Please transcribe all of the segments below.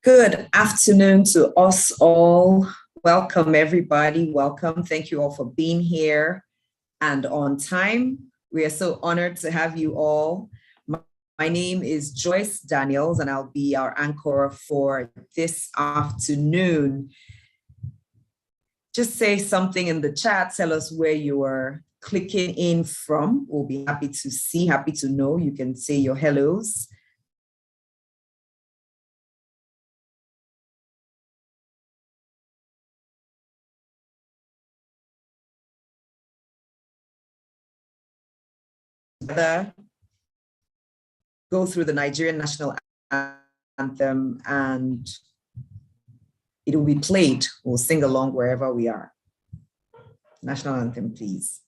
Good afternoon to us all. Welcome, everybody. Welcome. Thank you all for being here and on time. We are so honored to have you all. My name is Joyce Daniels, and I'll be our anchor for this afternoon. Just say something in the chat. Tell us where you are clicking in from. We'll be happy to see, happy to know. You can say your hellos. Go through the Nigerian national anthem, and it will be played. We'll sing along wherever we are. National anthem, please.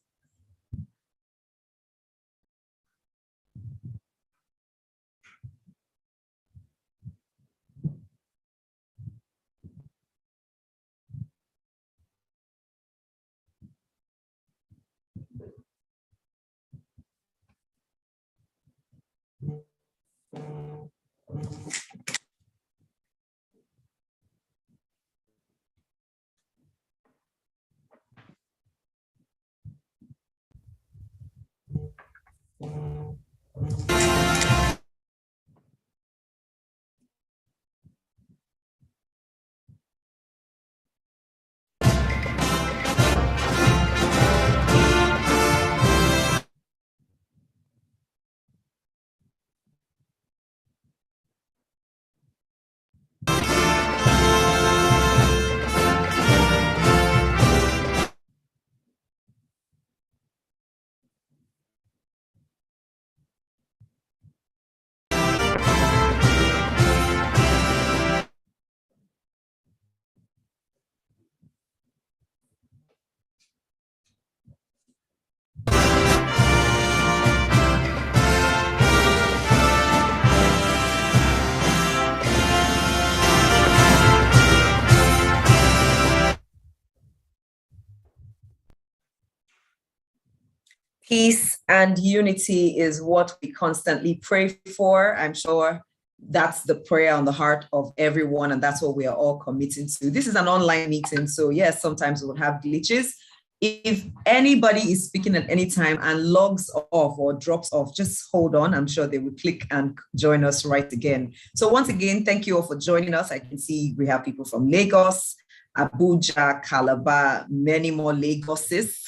Peace and unity is what we constantly pray for. I'm sure that's the prayer on the heart of everyone, and that's what we are all committing to. This is an online meeting, so yes, sometimes we'll have glitches. If anybody is speaking at any time and logs off or drops off, just hold on. I'm sure they will click and join us right again. So once again, thank you all for joining us. I can see we have people from Lagos, Abuja, Calabar, many more Lagoses.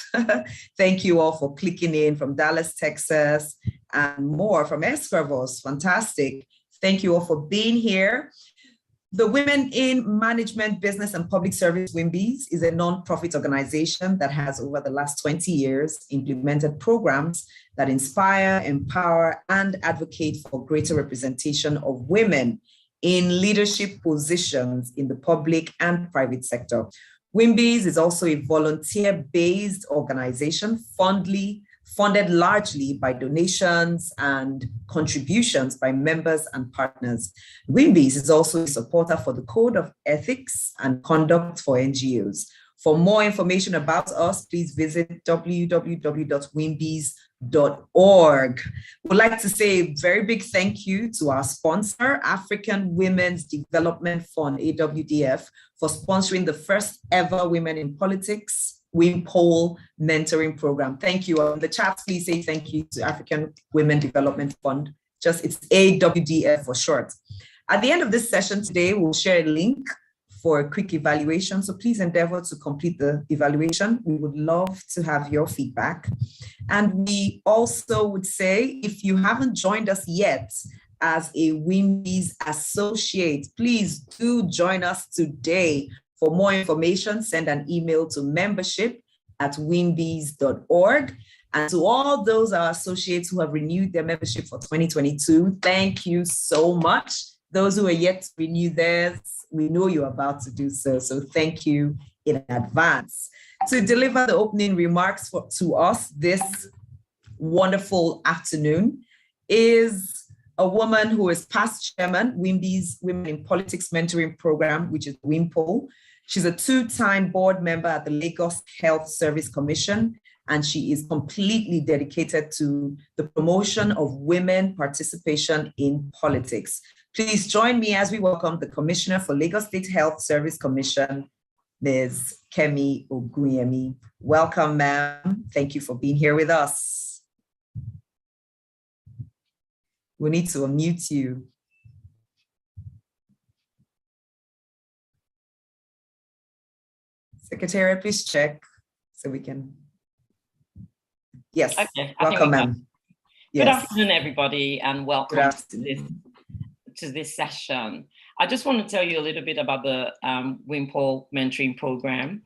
Thank you all for clicking in from Dallas, Texas, and more from Escravos. Fantastic. Thank you all for being here. The Women in Management, Business and Public Service WIMBIZ is a non-profit organization that has over the last 20 years implemented programs that inspire, empower, and advocate for greater representation of women in leadership positions in the public and private sector. WIMBIZ is also a volunteer-based organization funded largely by donations and contributions by members and partners. WIMBIZ is also a supporter for the Code of Ethics and Conduct for NGOs. For more information about us, please visit www.wimbiz.org. We'd like to say a very big thank you to our sponsor, African Women's Development Fund, AWDF, for sponsoring the first ever Women in Politics WIMPol mentoring program. Thank you. In the chat, please say thank you to African Women Development Fund. It's AWDF for short. At the end of this session today, we'll share a link for a quick evaluation. So please endeavor to complete the evaluation. We would love to have your feedback. And we also would say, if you haven't joined us yet as a WIMBIZ associate, please do join us today. For more information, send an email to membership@wimbiz.org. And to all those our associates who have renewed their membership for 2022, thank you so much. Those who are yet to renew theirs, we know you're about to do so. So thank you in advance. To deliver the opening remarks to us this wonderful afternoon is a woman who is past chairman, WIMBIZ Women in Politics Mentoring Program, which is WIMPol. She's a two-time board member at the Lagos Health Service Commission, and she is completely dedicated to the promotion of women participation in politics. Please join me as we welcome the Commissioner for Lagos State Health Service Commission, Ms. Kemi Oguyemi. Welcome, ma'am. Thank you for being here with us. We need to unmute you. Secretary, please check so we can. Yes, okay, welcome, ma'am. Good afternoon, everybody, and welcome to this session. I just want to tell you a little bit about the WIMPol mentoring program.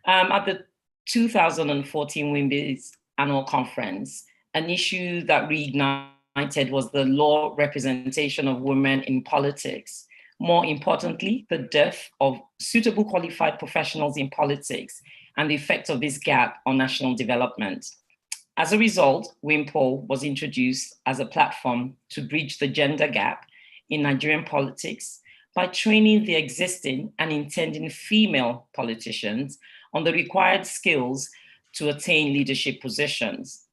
At the 2014 WIMBIZ annual conference, an issue that reignited was the law representation of women in politics. More importantly, the dearth of suitable qualified professionals in politics and the effect of this gap on national development. As a result, WIMPol was introduced as a platform to bridge the gender gap in Nigerian politics by training the existing and intending female politicians on the required skills to attain leadership positions.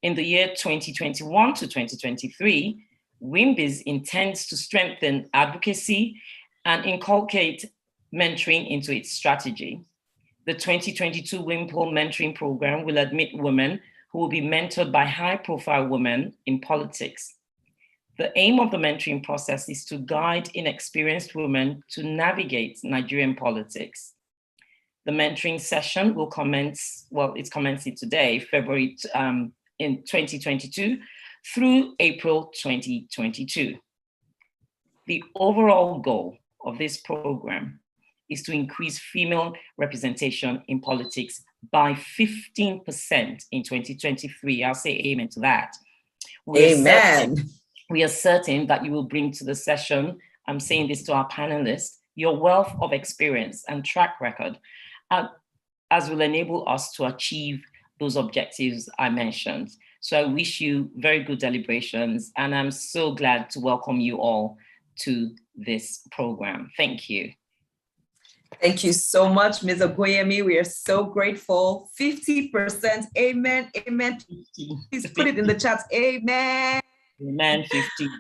In the year 2021 to 2023, WIMBIZ intends to strengthen advocacy and inculcate mentoring into its strategy. The 2022 WIMPol mentoring program will admit women who will be mentored by high-profile women in politics. The aim of the mentoring process is to guide inexperienced women to navigate Nigerian politics. The mentoring session will commence, well, it's commencing today, February in 2022, through April 2022. The overall goal of this program is to increase female representation in politics by 15% in 2023. I'll say amen to that. Amen. We are certain that you will bring to the session, I'm saying this to our panelists, your wealth of experience and track record, as will enable us to achieve those objectives I mentioned. So I wish you very good deliberations, and I'm so glad to welcome you all to this program. Thank you. Thank you so much, Ms. Oguyemi. We are so grateful. 50%, amen, amen. Please put it in the chat, amen. Amen, 50.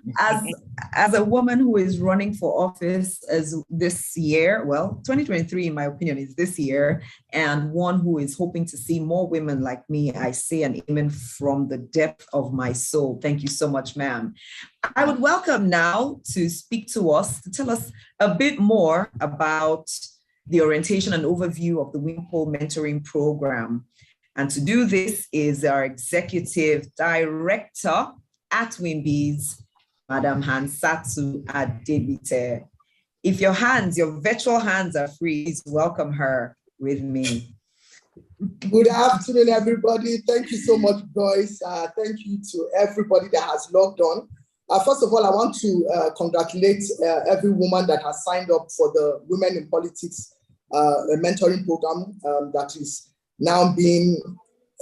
As a woman who is running for office as this year, well, 2023, in my opinion, is this year, and one who is hoping to see more women like me, I say an amen from the depth of my soul. Thank you so much, ma'am. I would welcome now to speak to us, to tell us a bit more about the orientation and overview of the WIMPol mentoring program. And to do this is our executive director at WIMBIZ, Madam Hansatu Adebite. If your virtual hands are free, please welcome her with me. Good afternoon, everybody. Thank you so much, Joyce. Thank you to everybody that has logged on. First of all, I want to congratulate every woman that has signed up for the Women in Politics mentoring program that is now being,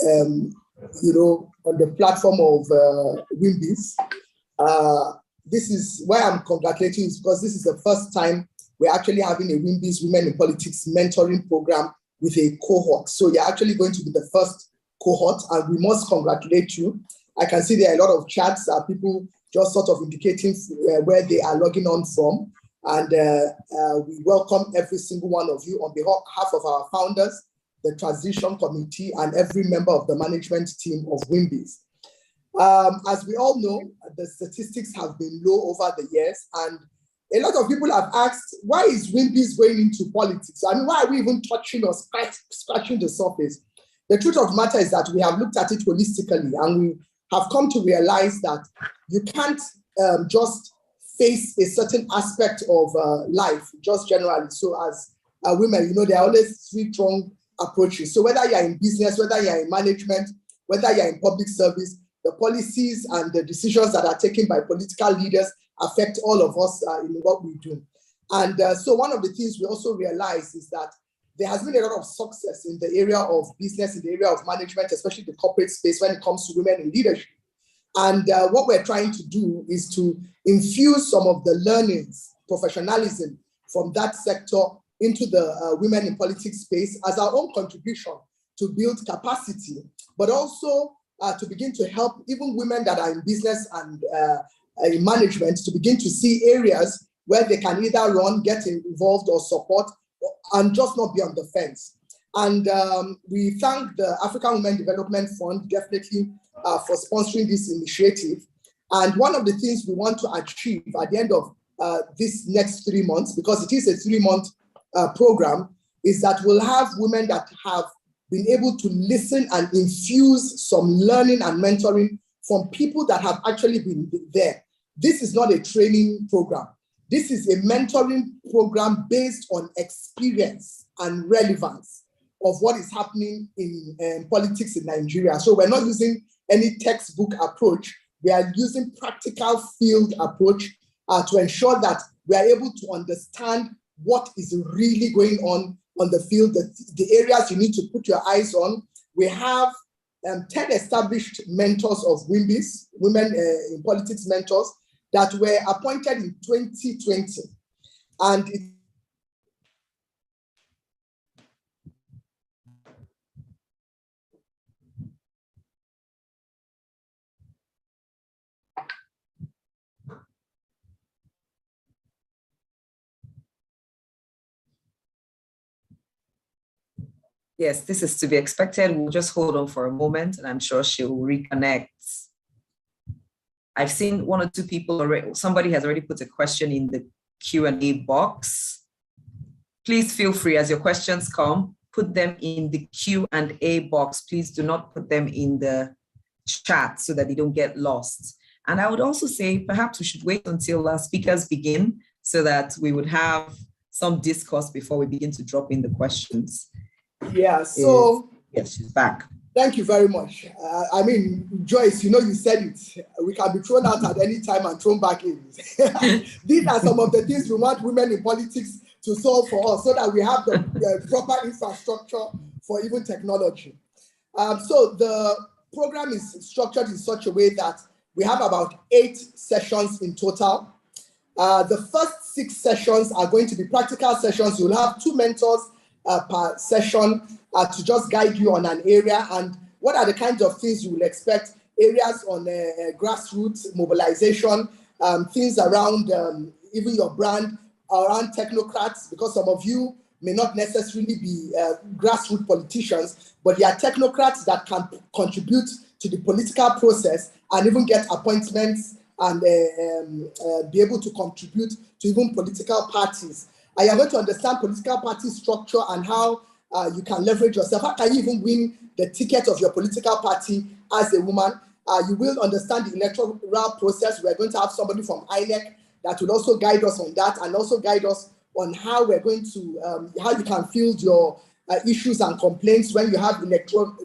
on the platform of WIMBIZ. This is why I'm congratulating, is because this is the first time we're actually having a WIMBIZ Women in Politics mentoring program with a cohort. So you're actually going to be the first cohort, and we must congratulate you. I can see there are a lot of chats, people just sort of indicating where they are logging on from. And we welcome every single one of you on behalf of our founders, the transition committee, and every member of the management team of WIMBIZ. As we all know, the statistics have been low over the years, and a lot of people have asked, why is WIMBIZ going into politics? I mean, why are we even touching or scratching the surface? The truth of the matter is that we have looked at it holistically, and we have come to realize that you can't just face a certain aspect of life, just generally. So as women, there are always three strong approaches. So whether you're in business, whether you're in management, whether you're in public service, the policies and the decisions that are taken by political leaders affect all of us in what we do. And so one of the things we also realize is that there has been a lot of success in the area of business, in the area of management, especially the corporate space when it comes to women in leadership. And what we're trying to do is to infuse some of the learnings, professionalism from that sector into the women in politics space as our own contribution to build capacity, but also to begin to help even women that are in business and in management to begin to see areas where they can either run, get involved or support, and just not be on the fence. And we thank the African Women Development Fund definitely for sponsoring this initiative. And one of the things we want to achieve at the end of this next 3 months, because it is a 3-month program, is that we'll have women that have been able to listen and infuse some learning and mentoring from people that have actually been there. This is not a training program. This is a mentoring program based on experience and relevance of what is happening in politics in Nigeria. So we're not using any textbook approach. We are using practical field approach to ensure that we are able to understand what is really going on the field, the areas you need to put your eyes on. We have 10 established mentors of WIMBIZ, Women in Politics mentors, that were appointed in 2020. And yes, this is to be expected. We'll just hold on for a moment, and I'm sure she'll reconnect. I've seen 1 or 2 people already. Somebody has already put a question in the Q&A box. Please feel free, as your questions come, put them in the Q&A box. Please do not put them in the chat so that they don't get lost. And I would also say perhaps we should wait until our speakers begin so that we would have some discourse before we begin to drop in the questions. Yeah, so yes, she's back. Thank you very much. I mean, Joyce, you said it. We can be thrown out at any time and thrown back in. These are some of the things we want women in politics to solve for us so that we have the proper infrastructure for even technology. So the program is structured in such a way that we have about 8 sessions in total. The first 6 sessions are going to be practical sessions. You'll have 2 mentors per session to just guide you on an area. And what are the kinds of things you will expect? Areas on grassroots mobilization, things around even your brand, around technocrats, because some of you may not necessarily be grassroots politicians, but they are technocrats that can contribute to the political process and even get appointments and be able to contribute to even political parties. And you're going to understand political party structure and how you can leverage yourself. How can you even win the ticket of your political party as a woman? You will understand the electoral process. We're going to have somebody from INEC that will also guide us on that, and also guide us on how we're going to, how you can field your issues and complaints when you have electoral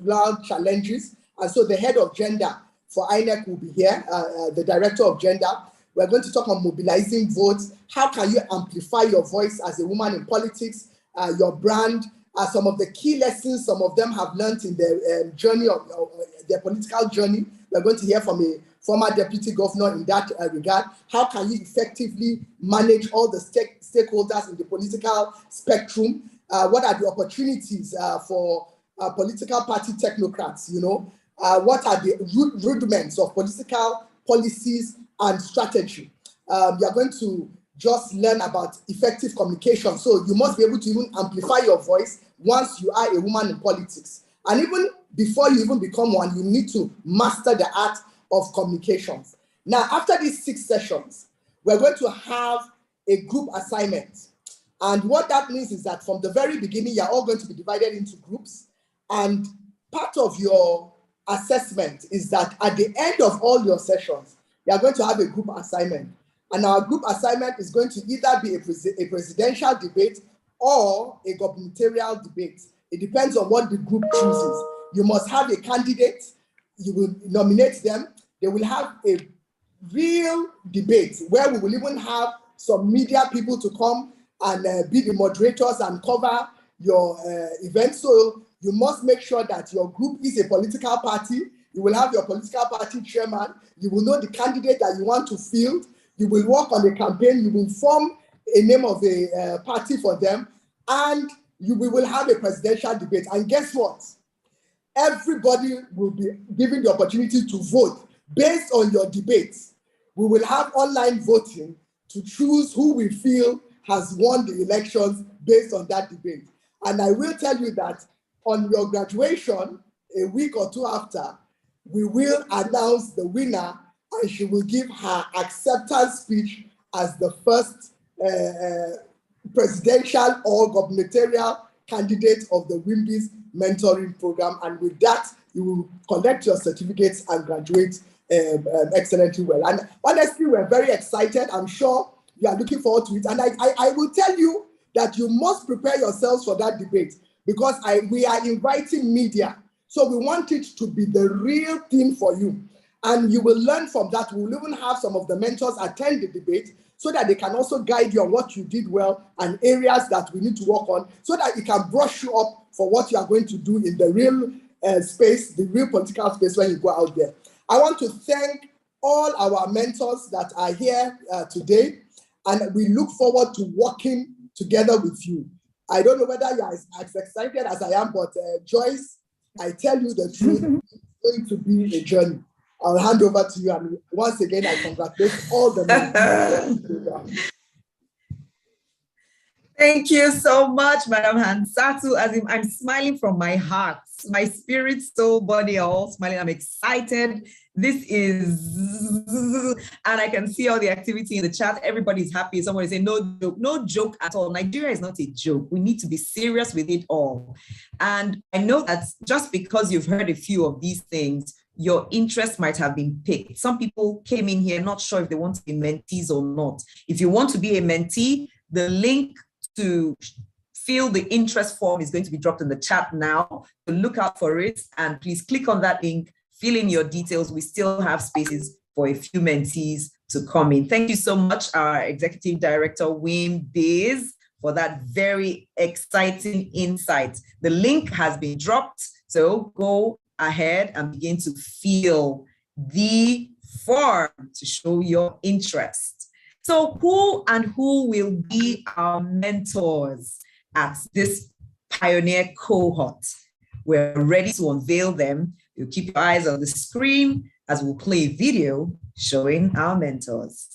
challenges. And so the head of gender for INEC will be here, the director of gender. We're going to talk on mobilizing votes. How can you amplify your voice as a woman in politics, your brand, some of the key lessons some of them have learned in their journey of their political journey. We're going to hear from a former deputy governor in that regard. How can you effectively manage all the stakeholders in the political spectrum? What are the opportunities for political party technocrats? You know, what are the rudiments of political policies and strategy? You're going to just learn about effective communication. So you must be able to even amplify your voice once you are a woman in politics. And even before you even become one, you need to master the art of communications. Now, after these 6 sessions, we're going to have a group assignment. And what that means is that from the very beginning, you're all going to be divided into groups. And part of your assessment is that at the end of all your sessions, you're going to have a group assignment. And our group assignment is going to either be a presidential debate or a gubernatorial debate. It depends on what the group chooses. You must have a candidate, you will nominate them, they will have a real debate where we will even have some media people to come and be the moderators and cover your event. So you must make sure that your group is a political party. You will have your political party chairman. You will know the candidate that you want to field. You will work on the campaign. You will form a name of a party for them. And we will have a presidential debate. And guess what? Everybody will be given the opportunity to vote based on your debates. We will have online voting to choose who we feel has won the elections based on that debate. And I will tell you that on your graduation, a week or 2 after, we will announce the winner, and she will give her acceptance speech as the first presidential or gubernatorial candidate of the WIMBIZ mentoring program. And with that, you will collect your certificates and graduate excellently well. And honestly, we're very excited. I'm sure you are looking forward to it. And I will tell you that you must prepare yourselves for that debate, because we are inviting media. So we want it to be the real thing for you. And you will learn from that. We will even have some of the mentors attend the debate so that they can also guide you on what you did well and areas that we need to work on, so that it can brush you up for what you are going to do in the real space, the real political space when you go out there. I want to thank all our mentors that are here today, and we look forward to working together with you. I don't know whether you are as excited as I am, but Joyce, I tell you the truth, it's going to be a journey. I'll hand over to you, and once again, I congratulate all the mentors. Thank you so much, Madam Hansatu. I'm smiling from my heart. My spirit, soul, body are all smiling. I'm excited. This is, and I can see all the activity in the chat. Everybody's happy. Someone is saying, no joke at all. Nigeria is not a joke. We need to be serious with it all. And I know that just because you've heard a few of these things, your interest might have been piqued. Some people came in here not sure if they want to be mentees or not. If you want to be a mentee, the link to fill the interest form is going to be dropped in the chat now. So look out for it, and please click on that link, fill in your details. We still have spaces for a few mentees to come in. Thank you so much, our Executive Director, WIMBIZ, for that very exciting insight. The link has been dropped, so go ahead and begin to fill the form to show your interest. So who will be our mentors at this pioneer cohort? We're ready to unveil them. You keep your eyes on the screen as we'll play a video showing our mentors.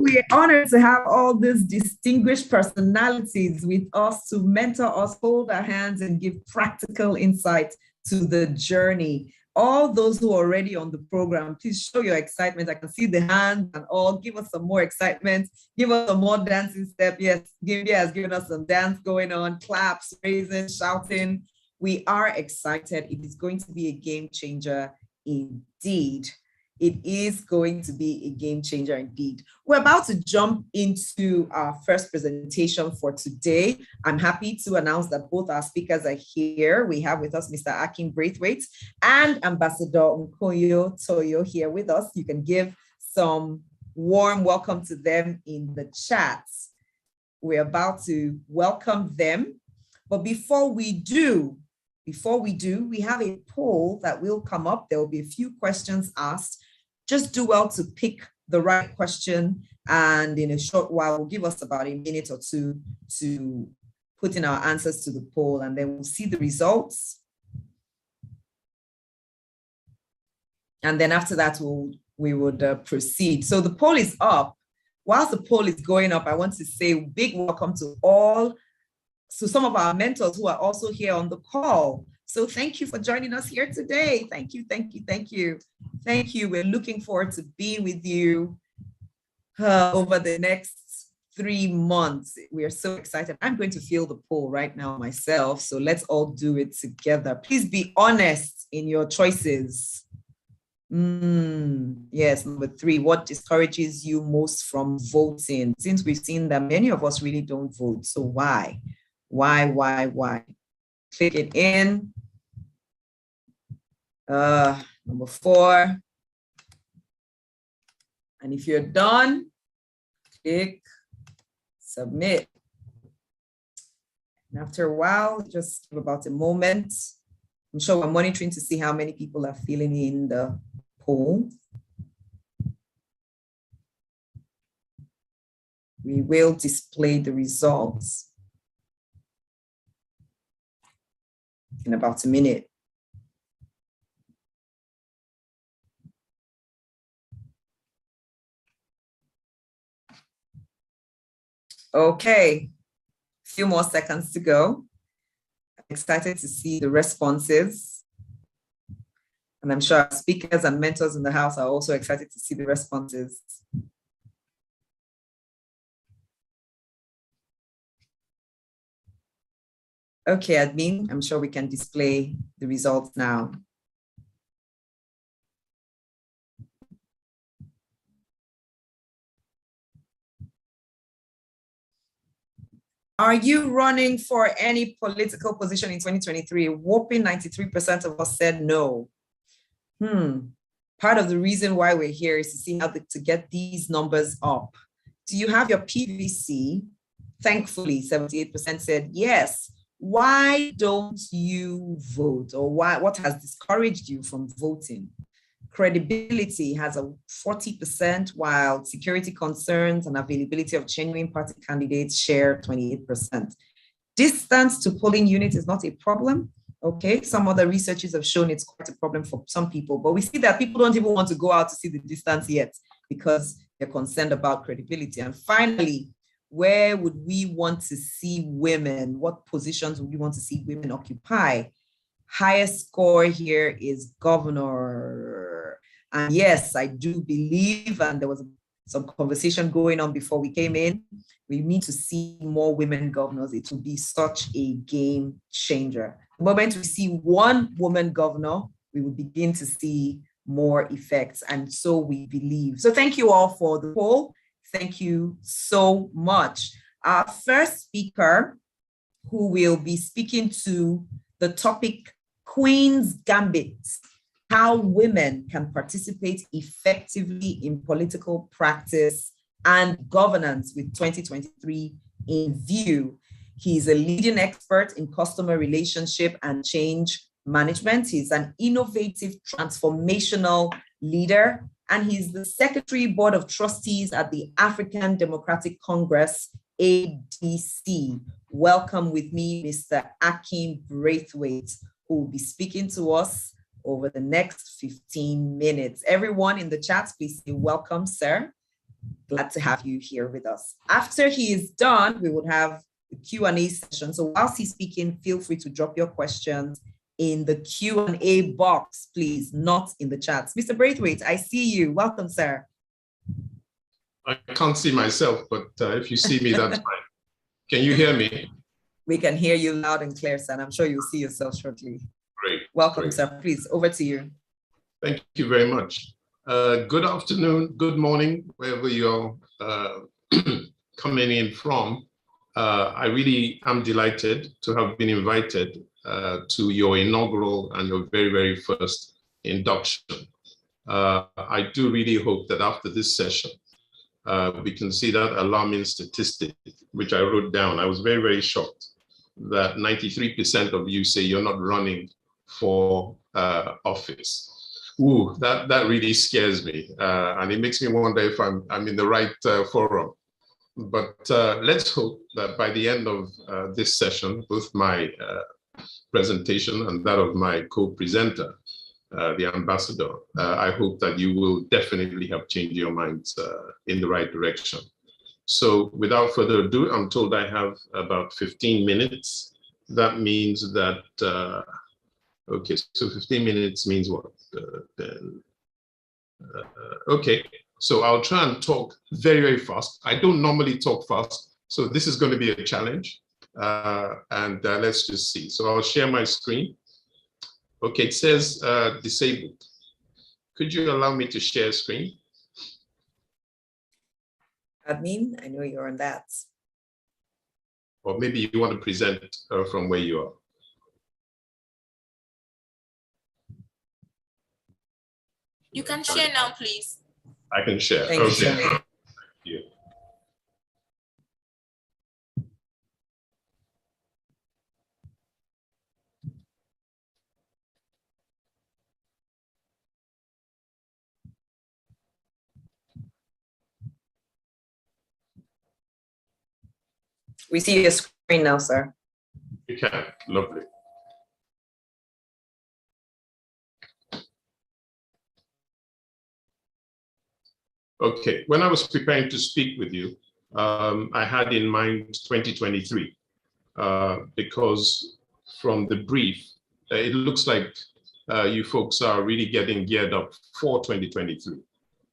We're honored to have all these distinguished personalities with us to mentor us, hold our hands, and give practical insight to the journey. All those who are already on the program, please show your excitement. I can see the hands and all. Give us some more excitement. Give us some more dancing step. Yes, Gambit has given us some dance going on, claps, raising, shouting. We are excited. It is going to be a game changer indeed. It is going to be a game changer indeed. We're about to jump into our first presentation for today. I'm happy to announce that both our speakers are here. We have with us Mr. Akin Braithwaite and Ambassador Nkoyo Toyo here with us. You can give some warm welcome to them in the chat. We're about to welcome them. But before we do, we have a poll that will come up. There will be a few questions asked. Just do well to pick the right question, and in a short while, will give us about a minute or two to put in our answers to the poll, and then we'll see the results. And then after that, we would proceed. So the poll is up. Whilst the poll is going up, I want to say a big welcome to all, so some of our mentors who are also here on the call. So thank you for joining us here today. Thank you, thank you, thank you. Thank you. We're looking forward to being with you over the next 3 months. We are so excited. I'm going to fill the poll right now myself. So let's all do it together. Please be honest in your choices. Yes, number 3, what discourages you most from voting? Since we've seen that many of us really don't vote. So why? Why? Click it in. Number 4. And if you're done, click submit. And after a while, just give about a moment. I'm sure we're monitoring to see how many people are filling in the poll. We will display the results in about a minute. Okay, a few more seconds to go. I'm excited to see the responses. And I'm sure our speakers and mentors in the house are also excited to see the responses. Okay, admin, I'm sure we can display the results now. Are you running for any political position in 2023? A whopping 93% of us said no. Part of the reason why we're here is to see how to get these numbers up. Do you have your PVC? Thankfully, 78% said yes. Why don't you vote? Or what has discouraged you from voting? Credibility has a 40%, while security concerns and availability of genuine party candidates share 28%. Distance to polling units is not a problem. Okay, some other researchers have shown it's quite a problem for some people, but we see that people don't even want to go out to see the distance yet because they're concerned about credibility. And finally, where would we want to see women? What positions would we want to see women occupy? Highest score here is governor. And yes, I do believe, and there was some conversation going on before we came in, we need to see more women governors. It will be such a game changer. The moment we see one woman governor, we will begin to see more effects. And so we believe. So thank you all for the poll. Thank you so much. Our first speaker, who will be speaking to the topic Queen's Gambit, how women can participate effectively in political practice and governance with 2023 in view. He's a leading expert in customer relationship and change management. He's an innovative transformational leader, and he's the Secretary Board of Trustees at the African Democratic Congress, ADC. Welcome with me, Mr. Akin Braithwaite, who will be speaking to us over the next 15 minutes. Everyone in the chat, please say welcome, sir. Glad to have you here with us. After he is done, we would have the Q&A session. So whilst he's speaking, feel free to drop your questions in the Q&A box, please, not in the chats. Mr. Braithwaite, I see you. Welcome, sir. I can't see myself, but if you see me, that's fine. Can you hear me? We can hear you loud and clear, sir, and I'm sure you'll see yourself shortly. Great. Welcome, great. sir. Please, over to you. Thank you very much. Good afternoon, good morning, wherever you're coming in from. I really am delighted to have been invited to your inaugural and your very, very first induction. I do really hope that after this session, we can see that alarming statistic, which I wrote down. I was very, very shocked that 93% of you say you're not running for office. Ooh, that really scares me. And it makes me wonder if I'm in the right forum. But let's hope that by the end of this session, both my presentation and that of my co-presenter, the ambassador, I hope that you will definitely have changed your minds in the right direction. So without further ado, I'm told I have about 15 minutes. That means that, okay, so 15 minutes means what? Okay, so I'll try and talk very, very fast. I don't normally talk fast, so this is going to be a challenge. Let's just see. So I'll share my screen. Okay, it says disabled. Could you allow me to share screen? Admin, I know you're on that. Or maybe you want to present from where you are. You can share now, please. I can share. Thank okay. you. Thank you. We see your screen now, sir. You can. Lovely. Okay, when I was preparing to speak with you, I had in mind 2023 because from the brief, it looks like you folks are really getting geared up for 2023.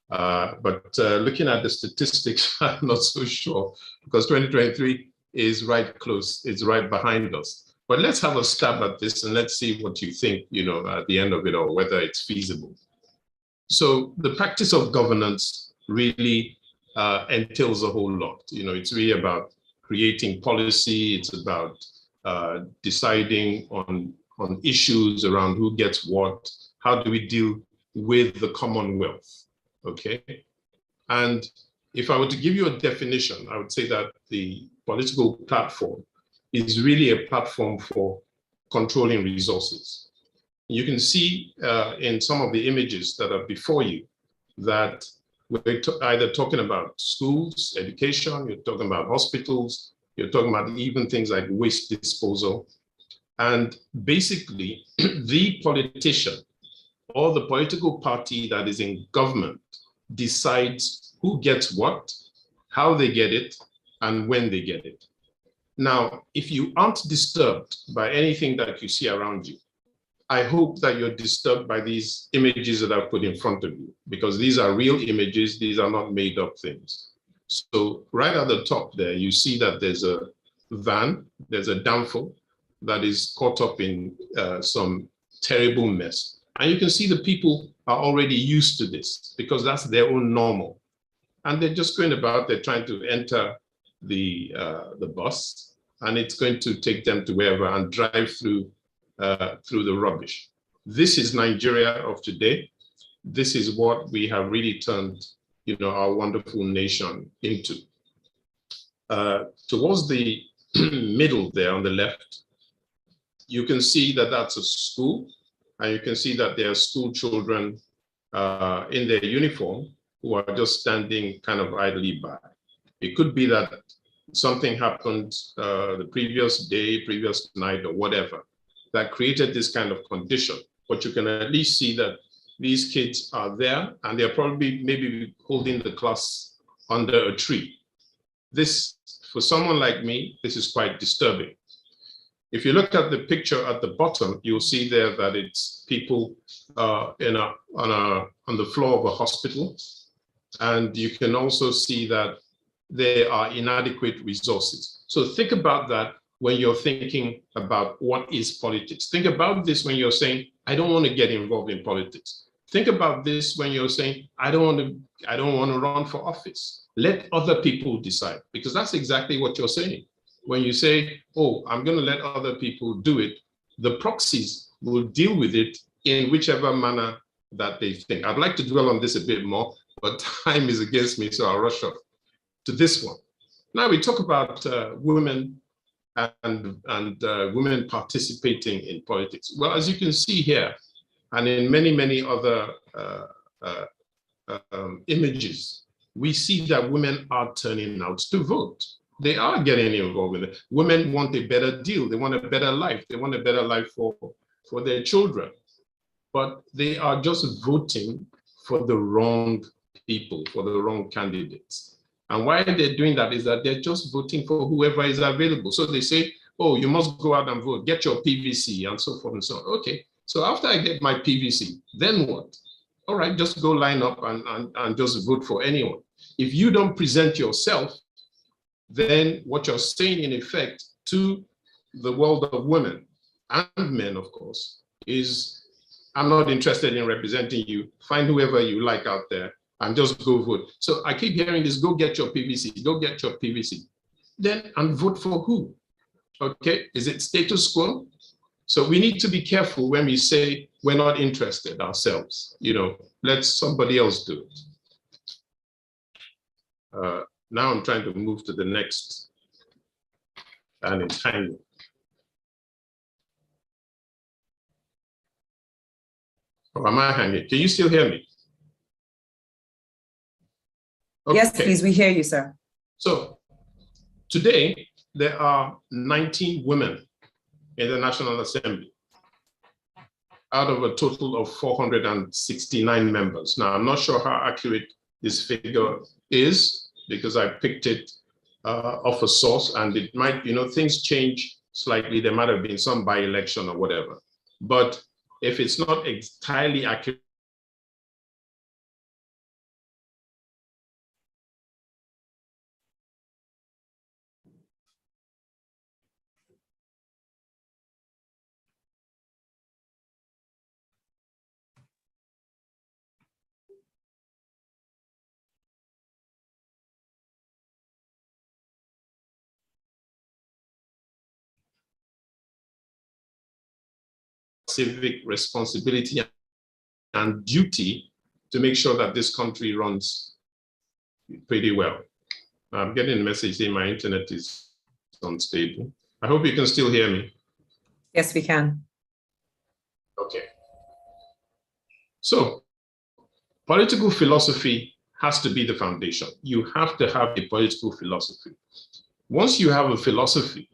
But looking at the statistics, I'm not so sure because 2023 is right close, it's right behind us. But let's have a stab at this and let's see what you think, you know, at the end of it all, whether it's feasible. So the practice of governance really entails a whole lot. You know, it's really about creating policy. It's about deciding on issues around who gets what. How do we deal with the Commonwealth? Okay. And if I were to give you a definition, I would say that the political platform is really a platform for controlling resources. You can see in some of the images that are before you that we're either talking about schools, education, you're talking about hospitals, you're talking about even things like waste disposal. And basically, the politician or the political party that is in government decides who gets what, how they get it, and when they get it. Now, if you aren't disturbed by anything that you see around you, I hope that you're disturbed by these images that I've put in front of you, because these are real images, these are not made up things. So right at the top there, you see that there's a van, there's a danfo that is caught up in some terrible mess. And you can see the people are already used to this because that's their own normal. And they're just going about, they're trying to enter the bus, and it's going to take them to wherever and drive through the rubbish. This is Nigeria of today. This is what we have really turned, you know, our wonderful nation into. Towards the middle there on the left, you can see that that's a school, and you can see that there are school children in their uniform who are just standing kind of idly by. It could be that something happened the previous day, previous night, or whatever, that created this kind of condition. But you can at least see that these kids are there, and they're probably maybe holding the class under a tree. This, for someone like me, this is quite disturbing. If you look at the picture at the bottom, you'll see there that it's people on the floor of a hospital. And you can also see that there are inadequate resources. So think about that when you're thinking about what is politics. Think about this when you're saying, I don't want to get involved in politics. Think about this when you're saying, I don't want to run for office. Let other people decide, because that's exactly what you're saying. When you say, oh, I'm going to let other people do it, the proxies will deal with it in whichever manner that they think. I'd like to dwell on this a bit more, but time is against me, so I'll rush off to this one. Now we talk about women and women participating in politics. Well, as you can see here, and in many, many other images, we see that women are turning out to vote. They are getting involved in it. Women want a better deal. They want a better life. They want a better life for their children. But they are just voting for the wrong people, for the wrong candidates. And why they're doing that is that they're just voting for whoever is available. So they say, oh, you must go out and vote, get your PVC and so forth and so on. Okay, so after I get my PVC, then what? All right, just go line up and just vote for anyone. If you don't present yourself, then what you're saying in effect to the world of women and men, of course, is I'm not interested in representing you. Find whoever you like out there and just go vote. So I keep hearing this, go get your PVC, go get your PVC. Then, and vote for who? Okay, is it status quo? So we need to be careful when we say we're not interested ourselves. You know, let somebody else do it. Now I'm trying to move to the next, and it's hanging. Or am I hanging? Can you still hear me? Okay. Yes, please, we hear you, sir. So today, there are 19 women in the National Assembly out of a total of 469 members. Now, I'm not sure how accurate this figure is, because I picked it off a source, and it might, you know, things change slightly. There might have been some by-election or whatever. But if it's not entirely accurate, civic responsibility and duty to make sure that this country runs pretty well. I'm getting a message saying my internet is unstable. I hope you can still hear me. Yes, we can. Okay. So political philosophy has to be the foundation. You have to have a political philosophy. Once you have a philosophy,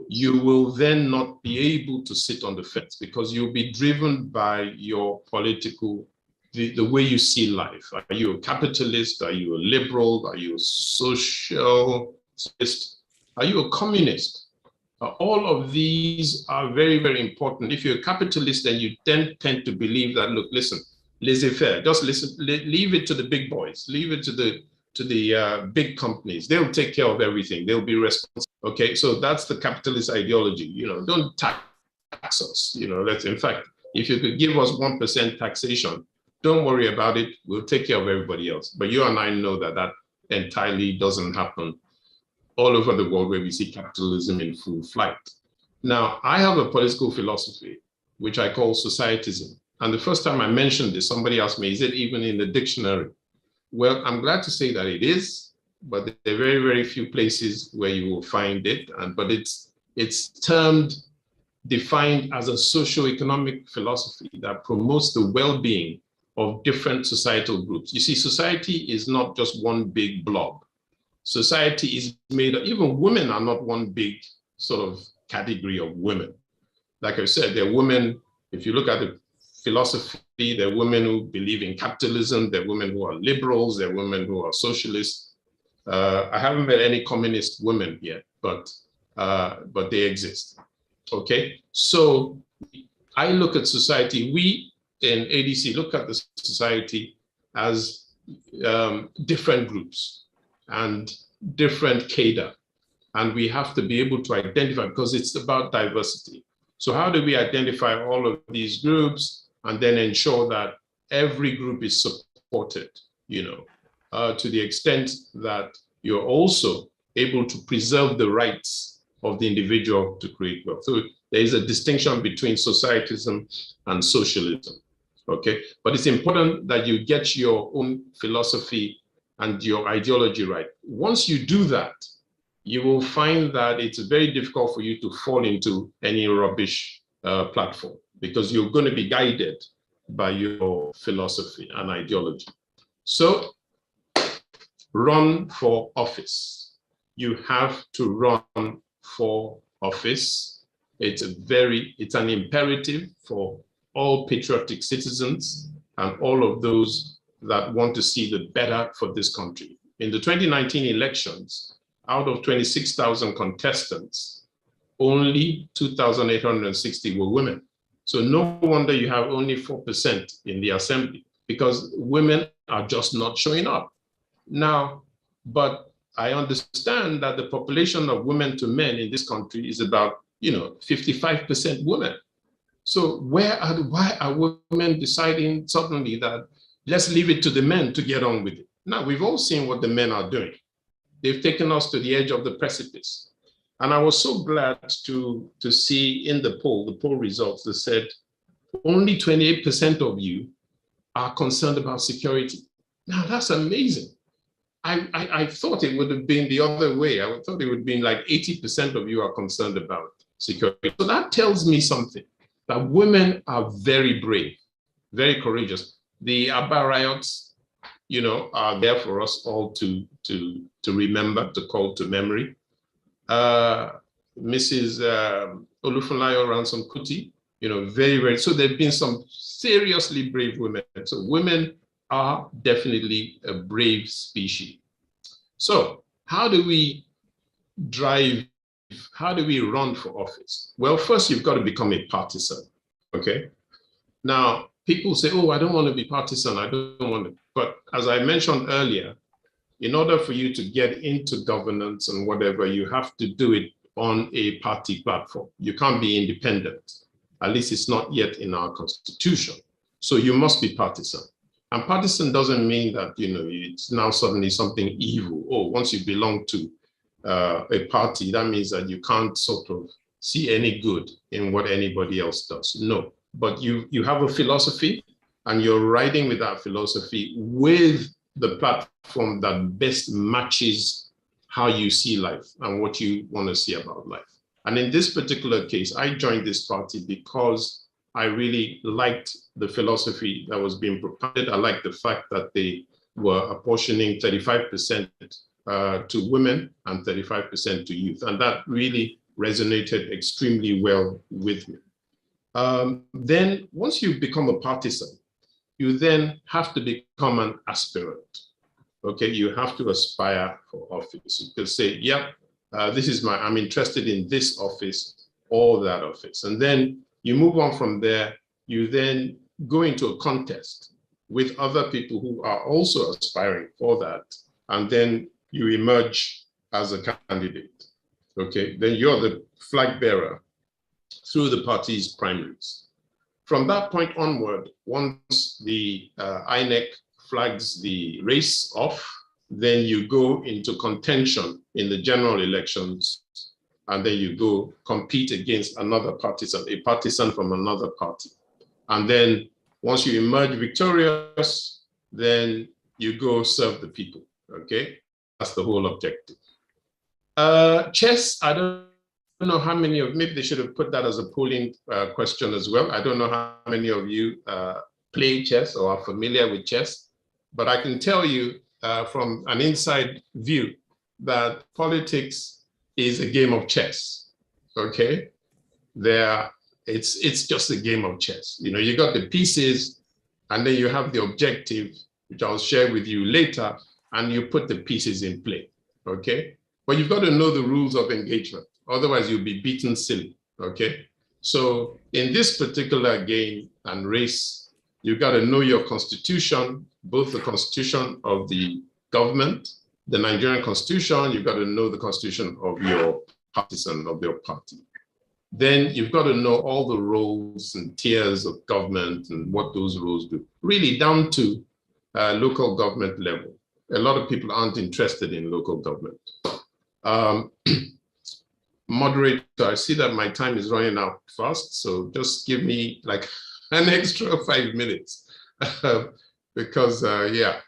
you will then not be able to sit on the fence, because you'll be driven by your political, the way you see life. Are you a capitalist? Are you a liberal? Are you a socialist? Are you a communist? All of these are very, very important. If you're a capitalist, then you tend to believe that, look, listen, laissez-faire, just listen, leave it to the big boys, leave it to the big companies. They'll take care of everything. They'll be responsible. Okay, so that's the capitalist ideology. You know, don't tax us. You know, in fact, if you could give us 1% taxation, don't worry about it. We'll take care of everybody else. But you and I know that that entirely doesn't happen all over the world where we see capitalism in full flight. Now, I have a political philosophy, which I call societism. And the first time I mentioned this, somebody asked me, is it even in the dictionary? Well, I'm glad to say that it is, but there are very, very few places where you will find it. But it's defined as a socio-economic philosophy that promotes the well-being of different societal groups. You see, society is not just one big blob. Society is made of, even women are not one big sort of category of women. Like I said, there are women, if you look at the philosophy, there are women who believe in capitalism, there are women who are liberals, there are women who are socialists. I haven't met any communist women yet, but they exist. Okay, so I look at society. We in ADC look at the society as different groups and different CADA, and we have to be able to identify, because it's about diversity. So how do we identify all of these groups and then ensure that every group is supported, you know, to the extent that you're also able to preserve the rights of the individual to create wealth. So there is a distinction between societism and socialism, okay? But it's important that you get your own philosophy and your ideology right. Once you do that, you will find that it's very difficult for you to fall into any rubbish platform, because you're going to be guided by your philosophy and ideology. So run for office. You have to run for office. It's an imperative for all patriotic citizens and all of those that want to see the better for this country. In the 2019 elections, out of 26,000 contestants, only 2,860 were women. So no wonder you have only 4% in the assembly, because women are just not showing up. Now, but I understand that the population of women to men in this country is about, 55% women. So why are women deciding suddenly that let's leave it to the men to get on with it? Now, we've all seen what the men are doing. They've taken us to the edge of the precipice. And I was so glad to see in the poll results that said only 28% of you are concerned about security. Now, that's amazing. I thought it would have been the other way. I thought it would have been like 80% of you are concerned about security. So that tells me something, that women are very brave, very courageous. The Abba riots, are there for us all to remember, to call to memory. Mrs. Olufunlayo Ransom Kuti, very, very, so there have been some seriously brave women. So women are definitely a brave species. So how do we run for office? Well, first you've got to become a partisan, okay? Now, people say, oh, I don't want to be partisan, I don't want to, but as I mentioned earlier, in order for you to get into governance and whatever, you have to do it on a party platform. You can't be independent. At least it's not yet in our constitution. So you must be partisan. And partisan doesn't mean that, it's now suddenly something evil. Oh, once you belong to a party, that means that you can't sort of see any good in what anybody else does. No, but you have a philosophy and you're riding with that philosophy with the platform that best matches how you see life and what you want to see about life. And in this particular case, I joined this party because I really liked the philosophy that was being propounded. I liked the fact that they were apportioning 35% to women and 35% to youth. And that really resonated extremely well with me. Then once you become a partisan, you then have to become an aspirant. Okay, you have to aspire for office. You can say, yeah, I'm interested in this office or that office. And then you move on from there, you then go into a contest with other people who are also aspiring for that. And then you emerge as a candidate, okay? Then you're the flag bearer through the party's primaries. From that point onward, once the INEC flags the race off, then you go into contention in the general elections, and then you go compete against another partisan, a partisan from another party. And then once you emerge victorious, then you go serve the people, okay? That's the whole objective. Chess, I don't know how many of, maybe they should have put that as a polling question as well. I don't know how many of you play chess or are familiar with chess, but I can tell you from an inside view that politics is a game of chess, okay? It's just a game of chess. You got the pieces, and then you have the objective, which I'll share with you later, and you put the pieces in play, okay? But you've got to know the rules of engagement. Otherwise, you'll be beaten silly, okay? So in this particular game and race, you've got to know your constitution, both the constitution of the government, the Nigerian constitution, you've got to know the constitution of your partisan, of your party. Then you've got to know all the roles and tiers of government and what those roles do, really down to local government level. A lot of people aren't interested in local government. Moderator, I see that my time is running out fast, so just give me like an extra 5 minutes because yeah,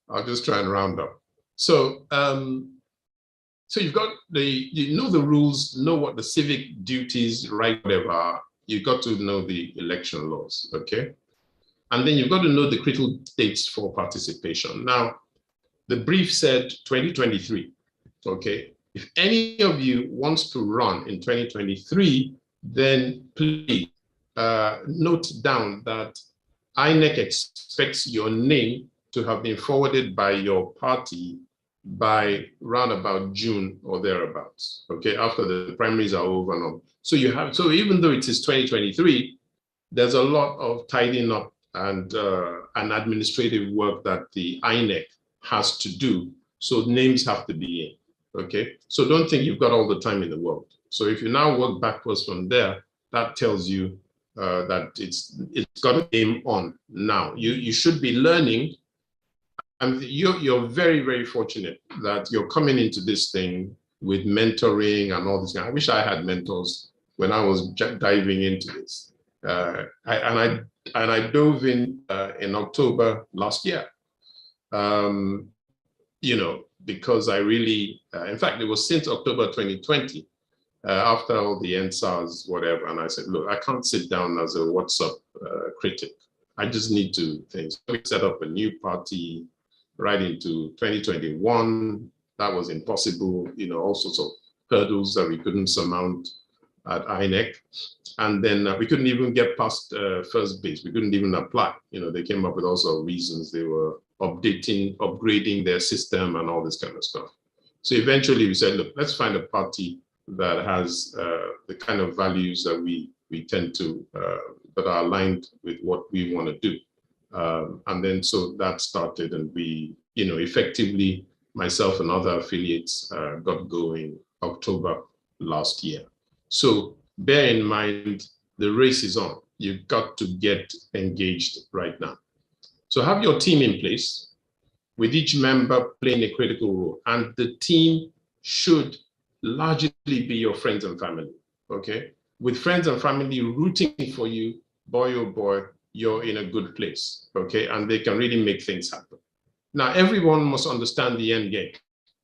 I'll just try and round up. So, so you've got you know the rules, know what the civic duties, right, whatever are. You've got to know the election laws, okay? And then you've got to know the critical dates for participation. Now, the brief said 2023, okay? If any of you wants to run in 2023, then please note down that INEC expects your name to have been forwarded by your party by round about June or thereabouts, okay, after the primaries are over and all. So you have, so even though it is 2023, there's a lot of tidying up and administrative work that the INEC has to do. So names have to be in. Okay, so don't think you've got all the time in the world. So if you now work backwards from there, that tells you that it's got a game on now. You should be learning, and you're very, very fortunate that you're coming into this thing with mentoring and all this. I wish I had mentors when I was diving into this. I dove in October last year. You know, because I really, in fact, it was since October 2020, after all the NSARS, whatever, and I said, look, I can't sit down as a WhatsApp critic. I just need to things. We set up a new party right into 2021. That was impossible, you know, all sorts of hurdles that we couldn't surmount at INEC. And then we couldn't even get past first base. We couldn't even apply. You know, they came up with all sorts of reasons. They were upgrading their system and all this kind of stuff. So eventually we said, look, let's find a party that has the kind of values that we tend to, that are aligned with what we want to do. And then so that started, and we, you know, effectively, myself and other affiliates got going October last year. So bear in mind, the race is on. You've got to get engaged right now. So have your team in place with each member playing a critical role. And the team should largely be your friends and family, okay? With friends and family rooting for you, boy, oh boy, you're in a good place, okay? And they can really make things happen. Now, everyone must understand the end game.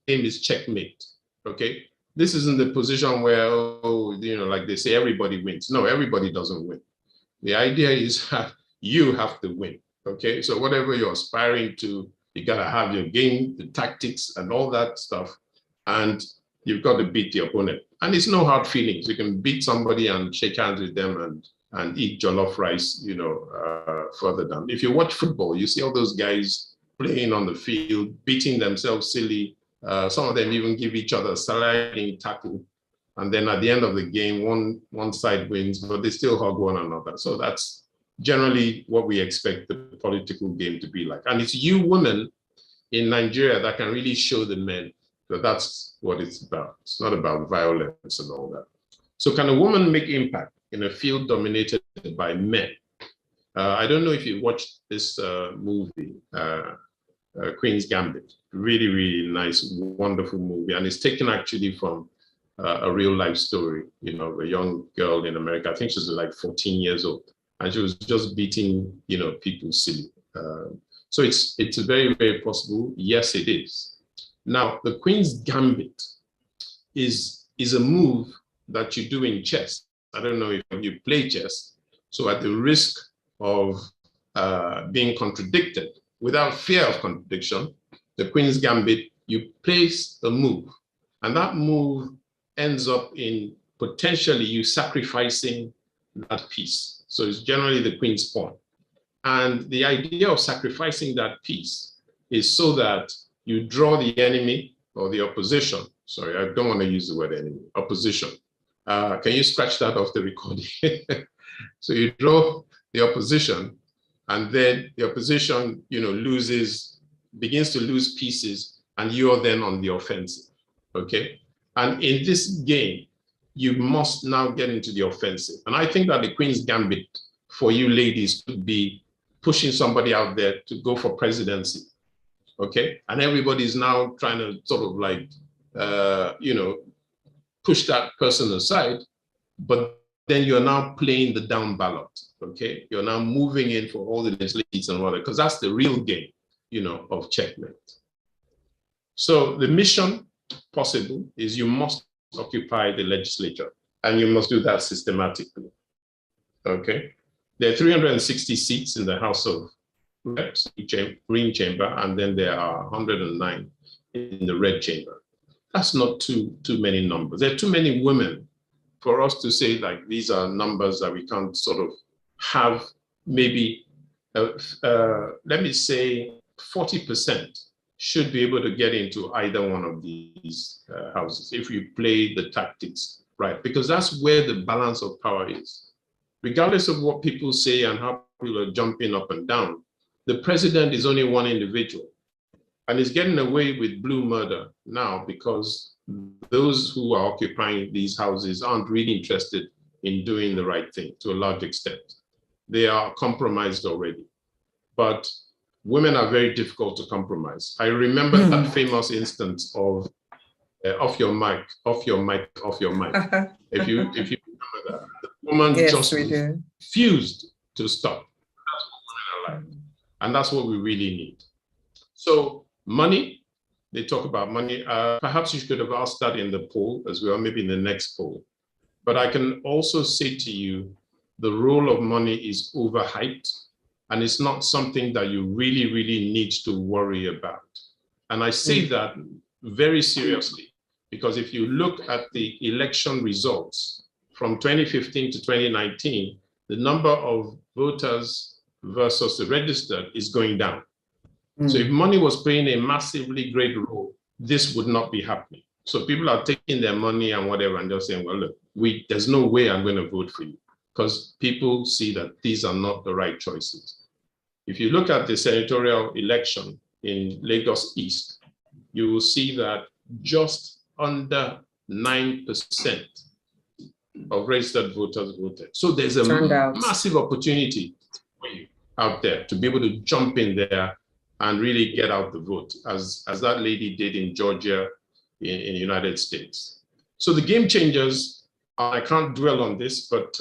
Aim is checkmate, okay? This isn't the position where, oh, you know, like they say, everybody wins. No, everybody doesn't win. The idea is that you have to win. Okay, so whatever you're aspiring to, you gotta have your game, the tactics and all that stuff, and you've got to beat the opponent. And it's no hard feelings. You can beat somebody and shake hands with them and eat jollof rice, you know, further down. If you watch football, you see all those guys playing on the field, beating themselves silly. Some of them even give each other a sliding tackle. And then at the end of the game, one side wins, but they still hug one another. So that's generally what we expect the political game to be like. And it's you women in Nigeria that can really show the men that that's what it's about. It's not about violence and all that. So can a woman make impact in a field dominated by men? I don't know if you watched this movie, Queen's Gambit. Really, really nice, wonderful movie. And it's taken actually from a real life story, you know, a young girl in America. I think she's like 14 years old. And she was just beating, you know, people silly. So it's very, very possible. Yes, it is. Now, the Queen's Gambit is a move that you do in chess. I don't know if you play chess. So at the risk of being contradicted, without fear of contradiction, the Queen's Gambit, you place a move. And that move ends up in potentially you sacrificing that piece. So it's generally the Queen's pawn. And the idea of sacrificing that piece is so that you draw the enemy or the opposition. Sorry, I don't want to use the word enemy, opposition. Can you scratch that off the recording? So you draw the opposition, and then the opposition, begins to lose pieces, and you are then on the offensive, okay? And in this game, you must now get into the offensive. And I think that the Queen's Gambit for you ladies could be pushing somebody out there to go for presidency, okay? And everybody's now trying to sort of like, push that person aside, but then you're now playing the down ballot, okay? You're now moving in for all the legislations and whatever, because that's the real game, of checkmate. So the mission possible is you must occupy the legislature, and you must do that systematically, okay? There are 360 seats in the House of Reps, Green Chamber, and then there are 109 in the Red Chamber. That's not too many numbers. There are too many women for us to say like these are numbers that we can't sort of have. Maybe, let me say 40% should be able to get into either one of these houses if you play the tactics right, because that's where the balance of power is. Regardless of what people say and how people are jumping up and down, the president is only one individual. And is getting away with blue murder now because those who are occupying these houses aren't really interested in doing the right thing to a large extent. They are compromised already. But women are very difficult to compromise. I remember that famous instance of off your mic. If you remember that, the woman just refused to stop. That's what women are like. And that's what we really need. So money, they talk about money. Perhaps you could have asked that in the poll as well, maybe in the next poll. But I can also say to you, the role of money is overhyped, and it's not something that you really, really need to worry about. And I say that very seriously, because if you look at the election results from 2015 to 2019, the number of voters versus the registered is going down. So if money was playing a massively great role, this would not be happening. So people are taking their money and whatever and just saying, well, look, there's no way I'm going to vote for you, because people see that these are not the right choices. If you look at the senatorial election in Lagos East, you will see that just under 9% of registered voters voted. So there's a massive opportunity for you out there to be able to jump in there and really get out the vote, as that lady did in Georgia, in the United States. So the game changers, I can't dwell on this, but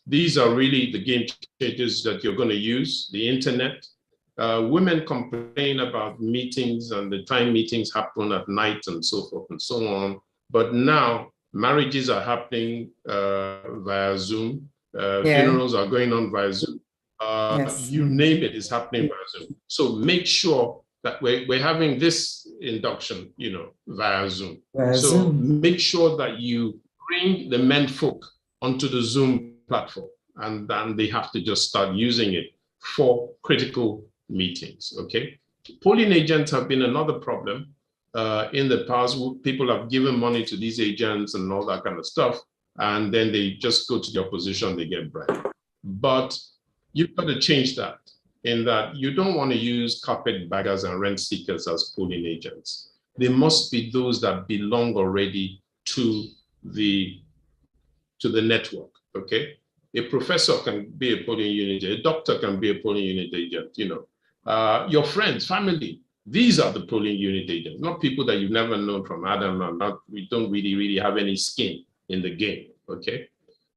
these are really the game changers that you're going to use, the internet. Women complain about meetings and the time meetings happen at night and so forth and so on. But now marriages are happening via Zoom. Funerals are going on via Zoom. You name it, is happening via Zoom. So make sure that we're having this induction, via Zoom. Make sure that you bring the men folk onto the Zoom platform, and then they have to just start using it for critical meetings, okay? Polling agents have been another problem. In the past, people have given money to these agents and all that kind of stuff, and then they just go to the opposition, they get bribed. But you've got to change that, in that you don't want to use carpetbaggers and rent seekers as polling agents. They must be those that belong already to the network, okay? A professor can be a polling unit agent, a doctor can be a polling unit agent, your friends, family, these are the polling unit agents, not people that you've never known from Adam, and we don't really have any skin in the game, okay?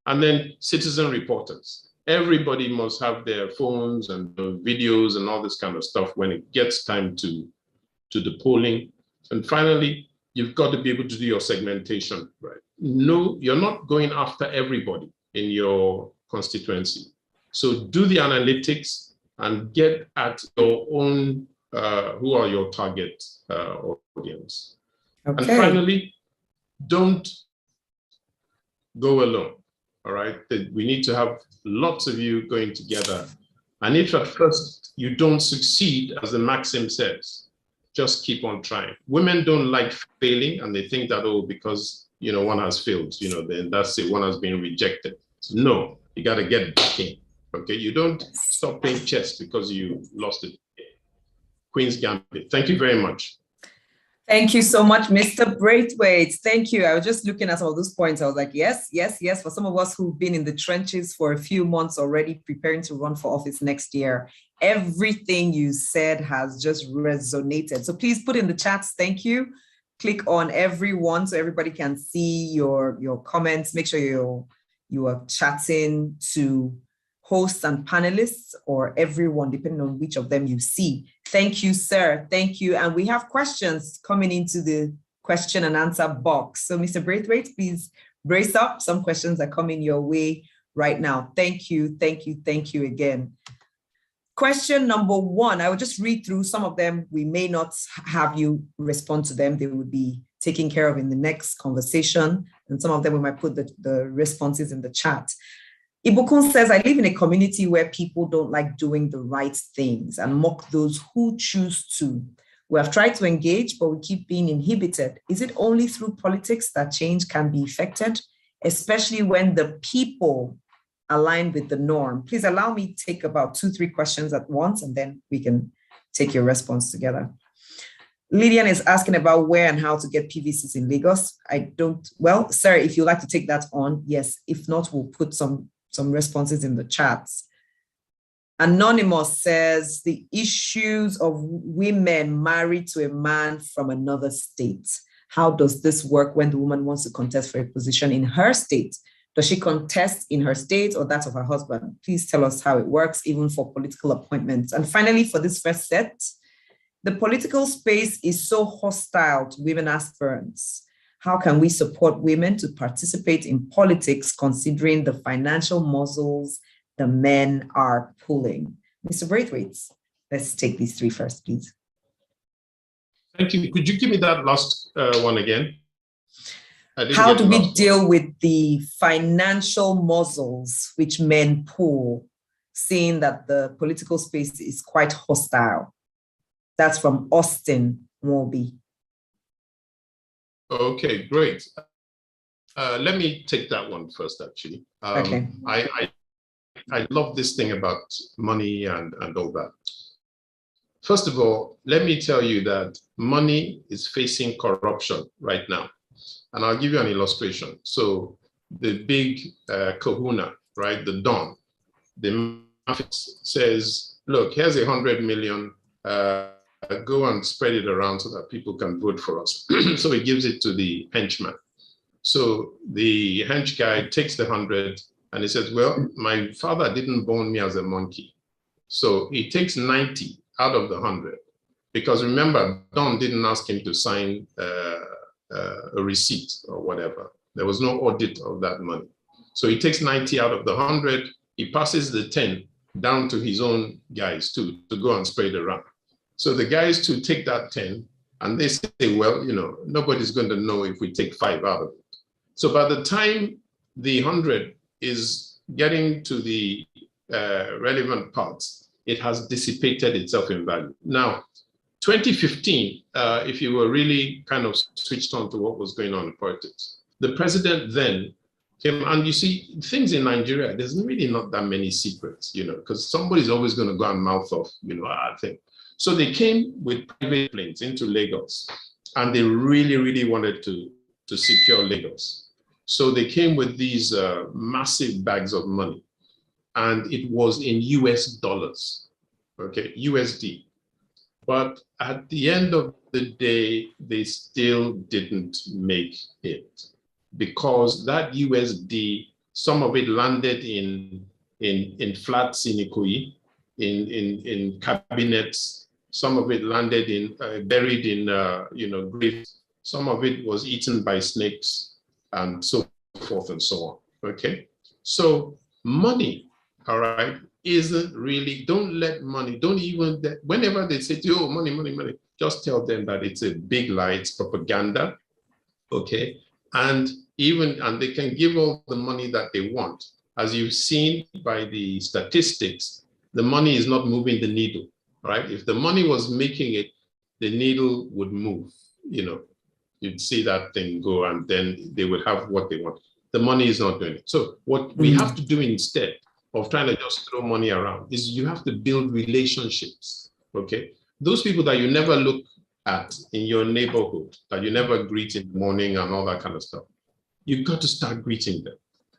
And then citizen reporters. Everybody must have their phones and videos and all this kind of stuff when it gets time to the polling. And finally, you've got to be able to do your segmentation, right? No, you're not going after everybody in your constituency. So do the analytics and get at your own, who are your target audience. Okay. And finally, don't go alone. All right, we need to have lots of you going together. And if at first you don't succeed, as the maxim says, just keep on trying. Women don't like failing, and they think that, oh, because, you know, one has failed, you know, then that's it, one has been rejected. No, you got to get back in. Okay, you don't stop playing chess because you lost it. Queen's Gambit. Thank you very much. Thank you so much, Mr. Braithwaite. Thank you. I was just looking at all those points. I was like, yes, yes, yes. For some of us who've been in the trenches for a few months already, preparing to run for office next year, everything you said has just resonated. So please put in the chats. Thank you. Click on everyone so everybody can see your comments. Make sure you are chatting to hosts and panelists, or everyone, depending on which of them you see. Thank you, sir. Thank you. And we have questions coming into the question and answer box. So Mr. Braithwaite, please brace up. Some questions are coming your way right now. Thank you, thank you, thank you again. Question number one, I will just read through some of them. We may not have you respond to them. They will be taken care of in the next conversation. And some of them we might put the responses in the chat. Ibukun says, I live in a community where people don't like doing the right things and mock those who choose to. We have tried to engage, but we keep being inhibited. Is it only through politics that change can be effected, especially when the people align with the norm? Please allow me to take about 2-3 questions at once, and then we can take your response together. Lydian is asking about where and how to get PVCs in Lagos. Well, sir, if you'd like to take that on, yes. If not, we'll put some responses in the chats. Anonymous says the issues of women married to a man from another state. How does this work when the woman wants to contest for a position in her state? Does she contest in her state or that of her husband? Please tell us how it works, even for political appointments. And finally, for this first set, the political space is so hostile to women aspirants. How can we support women to participate in politics considering the financial muscles the men are pulling? Mr. Braithwaite, let's take these 3 first, please. Thank you. Could you give me that last one again? How do we deal with the financial muscles which men pull, seeing that the political space is quite hostile? That's from Austin Moby. Okay, great. Let me take that one first, actually. Okay. I love this thing about money and all that. First of all, let me tell you that money is facing corruption right now. And I'll give you an illustration. So the big kahuna, right, the Don, the mafia says, look, here's 100 million, go and spread it around so that people can vote for us. So he gives it to the henchman. So the hench guy takes the 100 and he says, well, my father didn't born me as a monkey. So he takes 90 out of the 100. Because remember, Don didn't ask him to sign a receipt or whatever. There was no audit of that money. So he takes 90 out of the 100. He passes the 10 down to his own guys too, to go and spread it around. So the guys to take that 10 and they say, well, you know, nobody's going to know if we take 5 out of it. So by the time the 100 is getting to the relevant parts, it has dissipated itself in value. Now, 2015, if you were really kind of switched on to what was going on in politics, the president then came, and you see things in Nigeria, there's really not that many secrets, you know, because somebody's always going to go and mouth off, you know, I think. So they came with private planes into Lagos, and they really, really wanted to secure Lagos. So they came with these massive bags of money, and it was in US dollars, okay, USD. But at the end of the day, they still didn't make it, because that USD, some of it landed in flats in Nkoyo, in cabinets. Some of it landed buried in, you know, graves. Some of it was eaten by snakes and so forth and so on, okay? So money, all right, isn't really, don't let money, don't even, whenever they say to you, oh, money, money, money, just tell them that it's a big lie, it's propaganda, okay? And they can give all the money that they want. As you've seen by the statistics, the money is not moving the needle. Right? If the money was making it, the needle would move, you'd see that thing go, and then they would have what they want. The money is not doing it. So what we have to do instead of trying to just throw money around is you have to build relationships, okay? Those people that you never look at in your neighborhood, that you never greet in the morning and all that kind of stuff, you've got to start greeting them.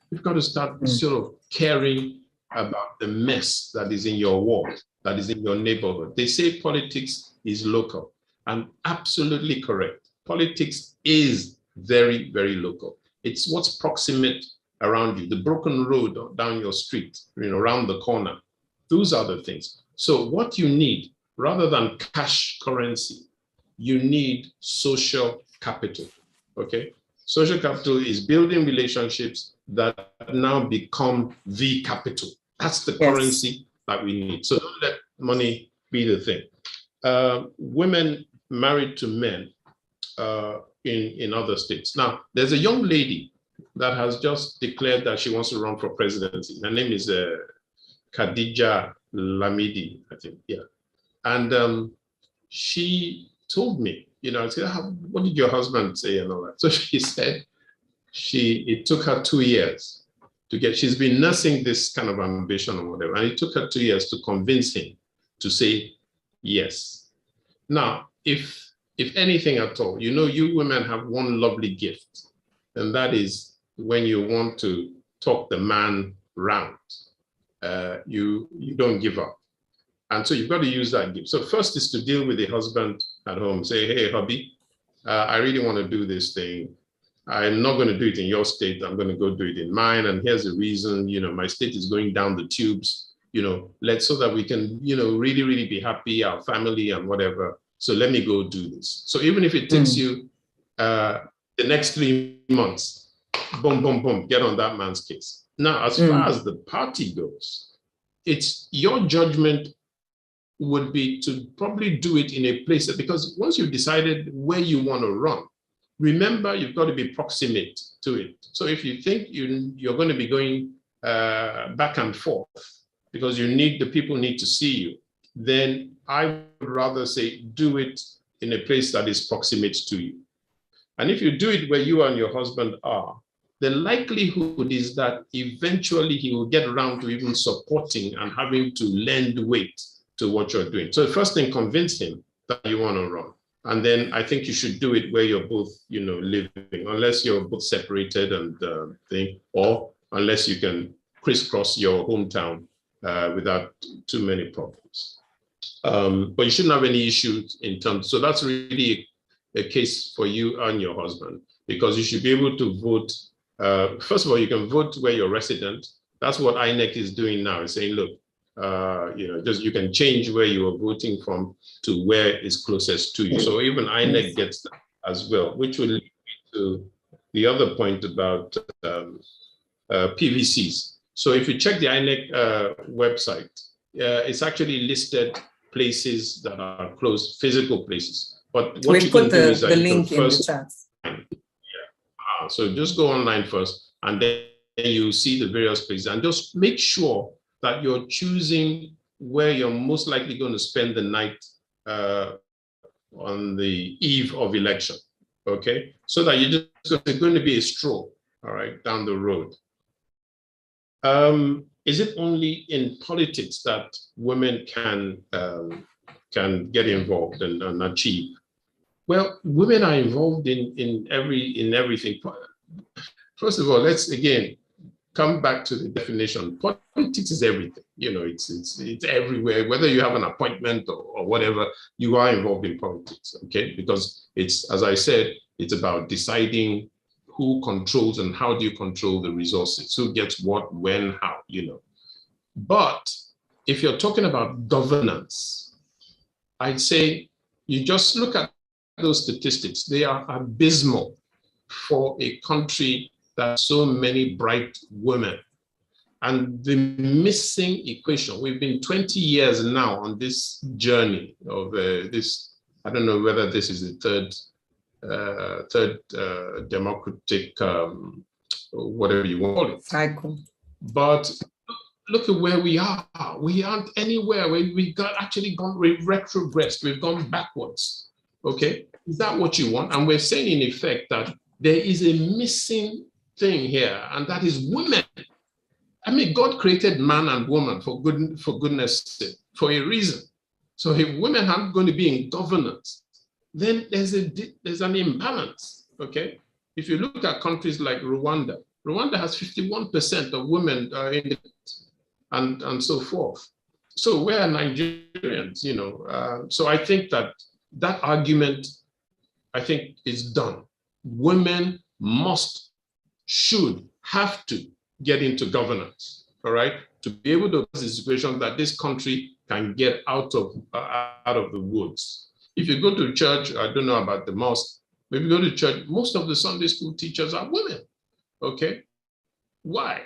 You've got to start sort of caring about the mess that is in your ward, that is in your neighborhood. They say politics is local, and absolutely correct. Politics is very, very local. It's what's proximate around you, the broken road down your street, around the corner. Those are the things. So what you need, rather than cash currency, you need social capital, okay? Social capital is building relationships that now become the capital. That's the currency that we need. So don't let money be the thing. Women married to men in other states. Now, there's a young lady that has just declared that she wants to run for presidency. Her name is Khadija Lamidi, I think, yeah. And she told me, I said, what did your husband say and all that? So she said it took her 2 years to get, she's been nursing this kind of ambition or whatever, and it took her 2 years to convince him to say yes. Now, if anything at all, you women have one lovely gift, and that is when you want to talk the man round, you don't give up. And so you've got to use that gift. So first is to deal with the husband at home. Say, hey, hubby, I really want to do this thing. I'm not going to do it in your state. I'm going to go do it in mine. And here's the reason, my state is going down the tubes, so that we can, really, really be happy, our family and whatever. So let me go do this. So even if it takes you the next 3 months, boom, boom, boom, get on that man's case. Now, as far as the party goes, it's your judgment would be to probably do it in a place because once you've decided where you want to run, remember, you've got to be proximate to it. So if you think you're going to be going back and forth because the people need to see you, then I would rather say do it in a place that is proximate to you. And if you do it where you and your husband are, the likelihood is that eventually he will get around to even supporting and having to lend weight to what you're doing. So the first thing, convince him that you want to run. And then I think you should do it where you're both, living, unless you're both separated and or unless you can crisscross your hometown without too many problems. But you shouldn't have any issues in terms. So that's really a case for you and your husband, because you should be able to vote. First of all, you can vote where you're resident. That's what INEC is doing now. It's saying, look, you can change where you are voting from to where is closest to you. So even INEC gets that as well, which will lead me to the other point about PVCs. So if you check the INEC website, it's actually listed places that are closed, physical places. But what you can do is that the link in the chat. So just go online first, and then you see the various places, and just make sure that you're choosing where you're most likely going to spend the night on the eve of election, okay? So that it's going to be a stroll, all right, down the road. Is it only in politics that women can get involved and achieve? Well, women are involved in everything. First of all, let's again come back to the definition. Politics is everything. It's everywhere. Whether you have an appointment or whatever, you are involved in politics. Okay, because it's, as I said, it's about deciding who controls and how do you control the resources, who gets what, when, how. But if you're talking about governance, I'd say you just look at those statistics. They are abysmal for a country that has so many bright women. And the missing equation, we've been 20 years now on this journey of this, I don't know whether this is the third democratic, whatever you want to call it. Cycle. But look at where we are. We aren't anywhere. We got actually gone retrogressed. We've gone backwards. Okay, is that what you want? And we're saying in effect that there is a missing thing here, and that is women. I mean, God created man and woman for goodness sake, for a reason. So if women aren't going to be in governance, then there's an imbalance, okay? If you look at countries like Rwanda, Rwanda has 51% of women in it, and so forth. So we're Nigerians, you know. So I think that argument, I think, is done. Women must, should, have to get into governance, all right, to be able to have a situation that this country can get out of the woods. If you go to church, I don't know about the mosque, but if you go to church, most of the Sunday school teachers are women, okay? Why?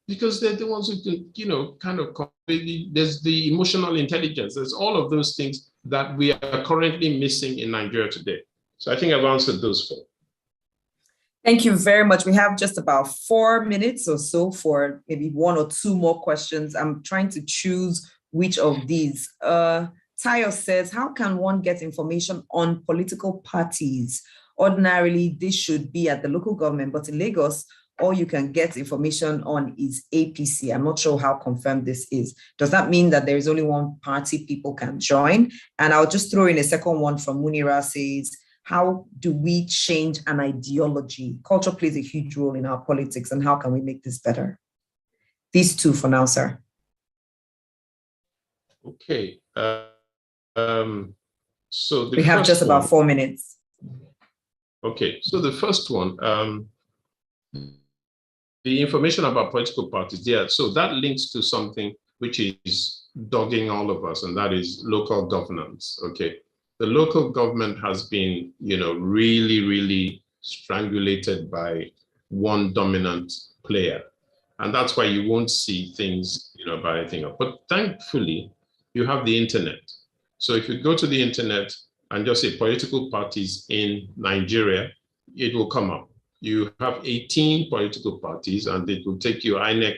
Because they're the ones who can, you know, kind of, there's the emotional intelligence, there's all of those things that we are currently missing in Nigeria today. So I think I've answered those four. Thank you very much. We have just about 4 minutes or so for maybe 1 or 2 more questions. I'm trying to choose which of these. Toyo says, how can one get information on political parties? Ordinarily, this should be at the local government, but in Lagos, all you can get information on is APC. I'm not sure how confirmed this is. Does that mean that there is only one party people can join? And I'll just throw in a second one from Munira says, how do we change an ideology? Culture plays a huge role in our politics, and how can we make this better? These 2 for now, sir. Okay. So we have just about 4 minutes. Okay. So the first one, the information about political parties, yeah. So that links to something which is dogging all of us, and that is local governance. Okay. The local government has been, you know, really, really strangulated by one dominant player. And that's why you won't see things, you know, by anything else. But thankfully, you have the internet. So if you go to the internet and just say political parties in Nigeria, it will come up. You have 18 political parties, and it will take you, INEC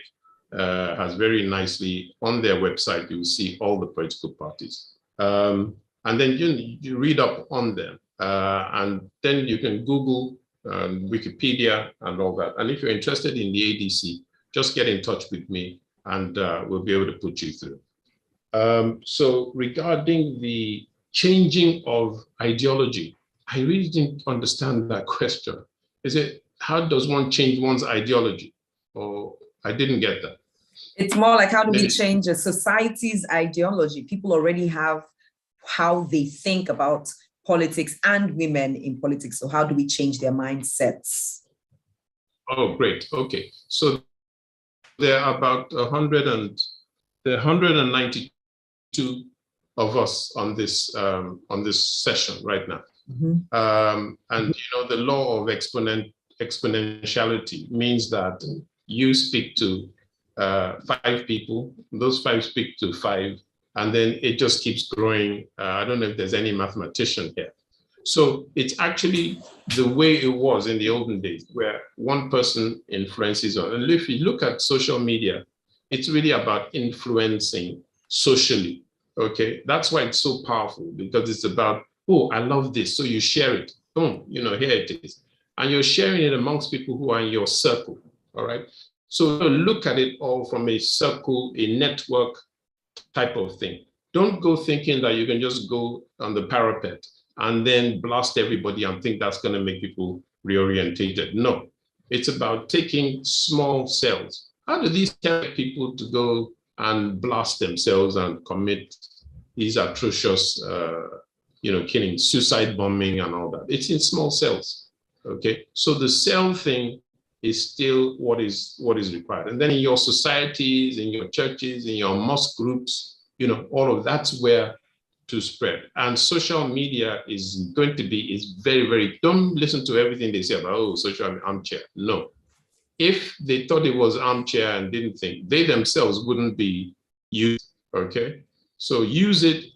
has very nicely on their website, you will see all the political parties. And then you read up on them, and then you can Google Wikipedia and all that. And if you're interested in the ADC, just get in touch with me, and we'll be able to put you through. So regarding the changing of ideology, I really didn't understand that question. Is it, how does one change one's ideology? Or I didn't get that. It's more like, how do we change a society's ideology? People already have how they think about politics and women in politics. So how do we change their mindsets? Oh, great. Okay. So there are about 192 of us on this session right now. Mm-hmm. And you know, the law of exponentiality means that you speak to 5 people, those 5 speak to 5, and then it just keeps growing. I don't know if there's any mathematician here. So it's actually the way it was in the olden days, where one person influences on. And if you look at social media, it's really about influencing socially, okay? That's why it's so powerful, because it's about, oh, I love this, so you share it. Boom, you know, here it is. And you're sharing it amongst people who are in your circle, all right? So look at it all from a circle, a network type of thing. Don't go thinking that you can just go on the parapet and then blast everybody and think that's going to make people reorientated. No, it's about taking small cells. How do these get people to go and blast themselves and commit these atrocious, you know, killing, suicide bombing and all that? It's in small cells, okay? So the cell thing is still what is required. And then in your societies, in your churches, in your mosque groups, you know, all of that's where to spread. And social media is going to be, is very, very, don't listen to everything they say about, oh, social armchair. No. If they thought it was armchair and didn't think, they themselves wouldn't be used, okay? So use it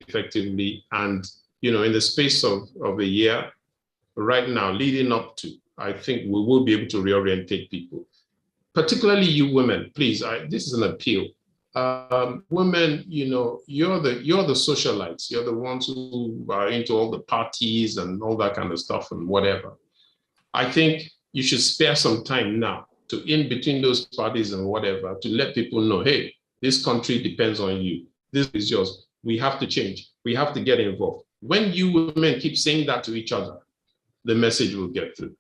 effectively. And, you know, in the space of a year, right now, leading up to, I think we will be able to reorientate people, particularly you women. Please, this is an appeal. women, you're the socialites. You're the ones who are into all the parties and all that kind of stuff and whatever. I think you should spare some time now to in between those parties and whatever to let people know, hey, this country depends on you. This is yours. We have to change. We have to get involved. When you women keep saying that to each other, the message will get through.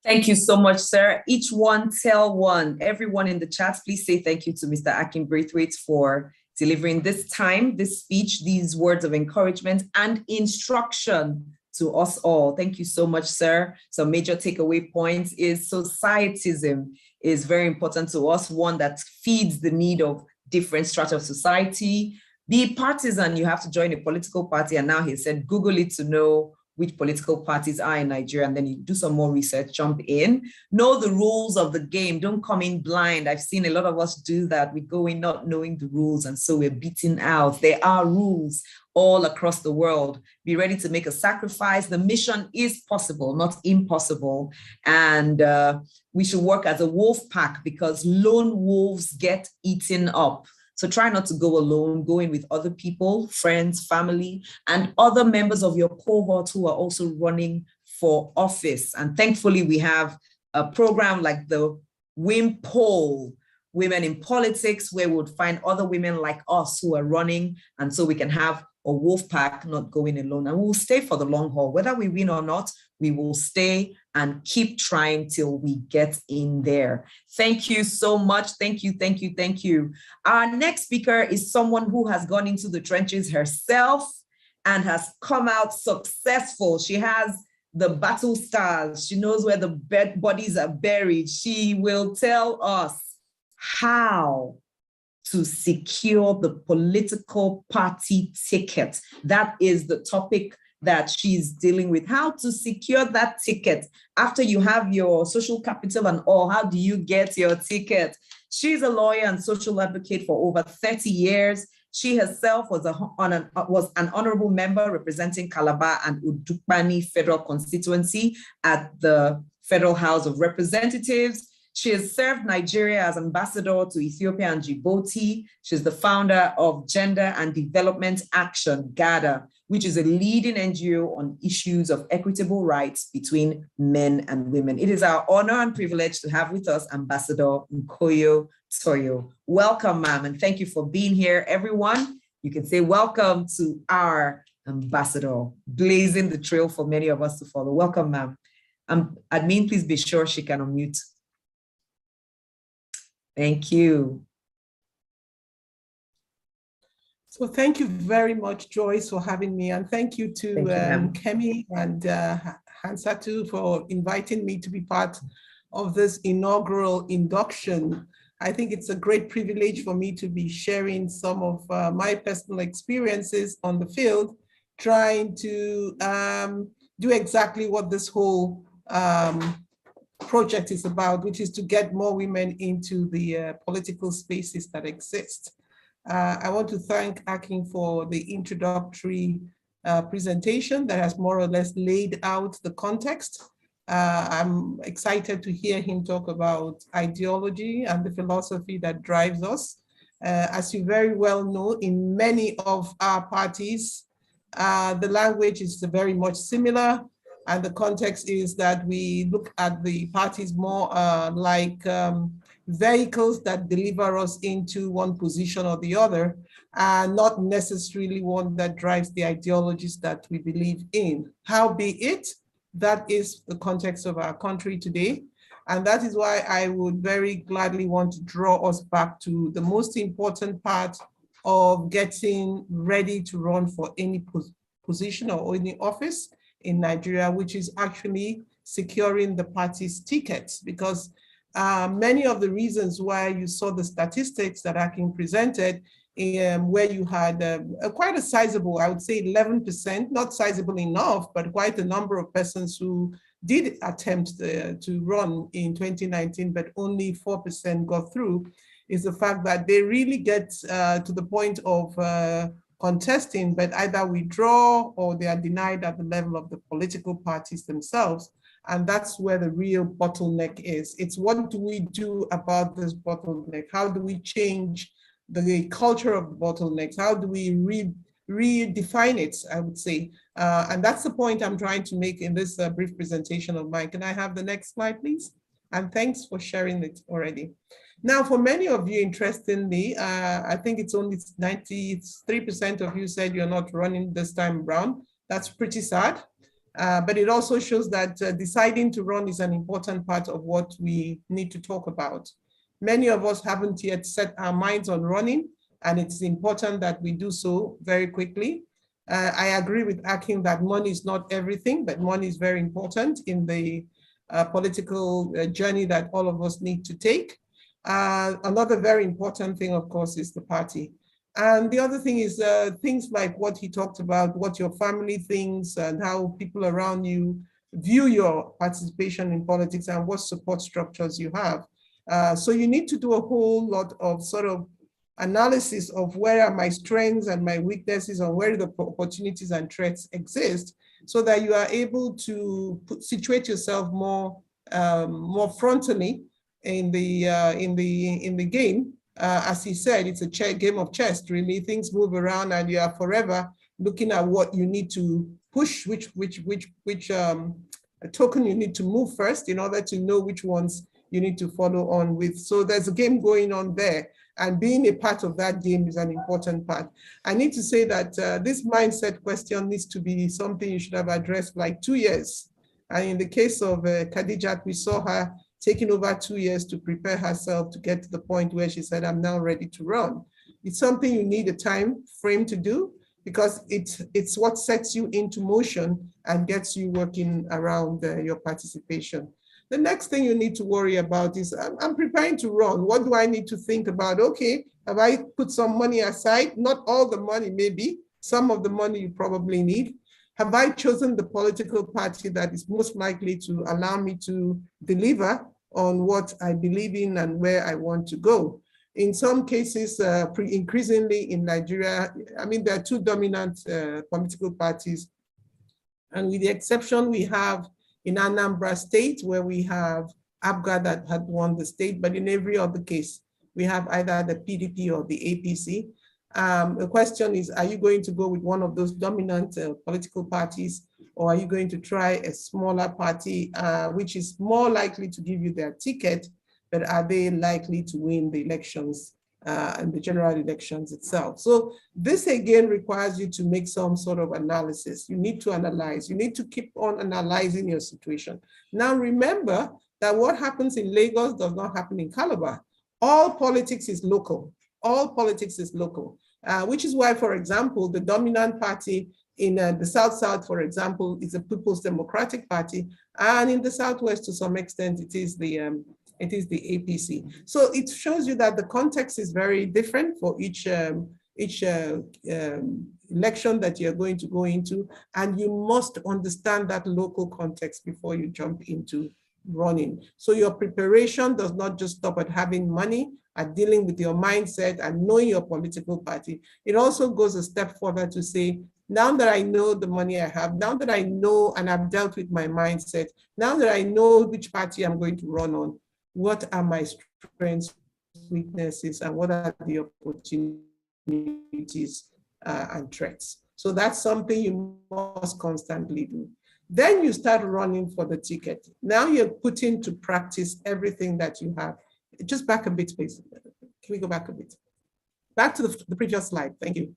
Thank you so much, sir. Each one tell one. Everyone in the chat, please say thank you to Mr. Akin Braithwaite for delivering this time, this speech, these words of encouragement and instruction to us all. Thank you so much, sir. Some major takeaway points is societism is very important to us, one that feeds the need of different strata of society. Be partisan, you have to join a political party. And now he said, Google it to know which political parties are in Nigeria, and then you do some more research, jump in. Know the rules of the game, don't come in blind. I've seen a lot of us do that. We go in not knowing the rules, and so we're beaten out. There are rules all across the world. Be ready to make a sacrifice. The mission is possible, not impossible. And we should work as a wolf pack because lone wolves get eaten up. So try not to go alone, go in with other people, friends, family, and other members of your cohort who are also running for office. And thankfully, we have a program like the WIMPol, Women in Politics, where we would find other women like us who are running. And so we can have a wolf pack, not going alone. And we'll stay for the long haul. Whether we win or not, we will stay and keep trying till we get in there. Thank you so much. Thank you, thank you, thank you. Our next speaker is someone who has gone into the trenches herself and has come out successful. She has the battle stars. She knows where the bodies are buried. She will tell us how to secure the political party ticket. That is the topic that she's dealing with. How to secure that ticket. After you have your social capital and all, how do you get your ticket? She's a lawyer and social advocate for over 30 years. She herself was an honorable member representing Calabar and Udukbani Federal Constituency at the Federal House of Representatives. She has served Nigeria as ambassador to Ethiopia and Djibouti. She's the founder of Gender and Development Action, GADA, which is a leading NGO on issues of equitable rights between men and women. It is our honor and privilege to have with us Ambassador Nkoyo Toyo. Welcome, ma'am, and thank you for being here, everyone. You can say welcome to our ambassador, blazing the trail for many of us to follow. Welcome, ma'am. Admin, please be sure she can unmute. Thank you. So thank you very much, Joyce, for having me. And thank you to Kemi and Hansatu for inviting me to be part of this inaugural induction. I think it's a great privilege for me to be sharing some of my personal experiences on the field, trying to do exactly what this whole project is about, which is to get more women into the political spaces that exist. I want to thank Akin for the introductory presentation that has more or less laid out the context. I'm excited to hear him talk about ideology and the philosophy that drives us. As you very well know, in many of our parties, the language is very much similar. And the context is that we look at the parties more like vehicles that deliver us into one position or the other, and not necessarily one that drives the ideologies that we believe in. Howbeit, that is the context of our country today. And that is why I would very gladly want to draw us back to the most important part of getting ready to run for any position or any office in Nigeria, which is actually securing the party's tickets, because many of the reasons why you saw the statistics that Akin presented, where you had quite a sizable, I would say 11%, not sizable enough, but quite a number of persons who did attempt to run in 2019, but only 4% got through, is the fact that they really get to the point of contesting, but either withdraw or they are denied at the level of the political parties themselves. And that's where the real bottleneck is. It's what do we do about this bottleneck? How do we change the culture of the bottlenecks? How do we redefine it, I would say? And that's the point I'm trying to make in this brief presentation of mine. Can I have the next slide, please? And thanks for sharing it already. Now, for many of you, interestingly, I think it's only 93% of you said you're not running this time around. That's pretty sad. But it also shows that deciding to run is an important part of what we need to talk about. Many of us haven't yet set our minds on running, and it's important that we do so very quickly. I agree with Akin that money is not everything, but money is very important in the political journey that all of us need to take. Another very important thing, of course, is the party. And the other thing is things like what he talked about, what your family thinks and how people around you view your participation in politics and what support structures you have. So you need to do a whole lot of sort of analysis of where are my strengths and my weaknesses and where the opportunities and threats exist so that you are able to situate yourself more frontally in the game. As he said, it's a game of chess, really. Things move around and you are forever looking at what you need to push, which token you need to move first in order to know which ones you need to follow on with. So there's a game going on there, and being a part of that game is an important part. I need to say that this mindset question needs to be something you should have addressed like 2 years. And in the case of Khadijat, we saw her taking over 2 years to prepare herself to get to the point where she said, I'm now ready to run. It's something you need a time frame to do because it's what sets you into motion and gets you working around your participation. The next thing you need to worry about is, I'm preparing to run. What do I need to think about? Okay, have I put some money aside? Not all the money, maybe. Some of the money you probably need. Have I chosen the political party that is most likely to allow me to deliver on what I believe in and where I want to go? In some cases, increasingly in Nigeria, I mean, there are two dominant political parties. And with the exception we have in Anambra State, where we have ABGA that had won the state, but in every other case, we have either the PDP or the APC. The question is, are you going to go with one of those dominant political parties, or are you going to try a smaller party, which is more likely to give you their ticket, but are they likely to win the elections and the general elections itself? So this again requires you to make some sort of analysis. You need to analyze. You need to keep on analyzing your situation. Now remember that what happens in Lagos does not happen in Calabar. All politics is local. All politics is local, which is why, for example, the dominant party in the South-South, for example, is the People's Democratic Party. And in the Southwest, to some extent, it is the APC. So it shows you that the context is very different for each election that you're going to go into, and you must understand that local context before you jump into running. So your preparation does not just stop at having money, at dealing with your mindset and knowing your political party. It also goes a step further to say, now that I know the money I have, now that I know and I've dealt with my mindset, now that I know which party I'm going to run on, what are my strengths, weaknesses, and what are the opportunities and threats? So that's something you must constantly do. Then you start running for the ticket. Now you're putting to practice everything that you have. Just back a bit, please. Can we go back a bit? Back to the previous slide, thank you.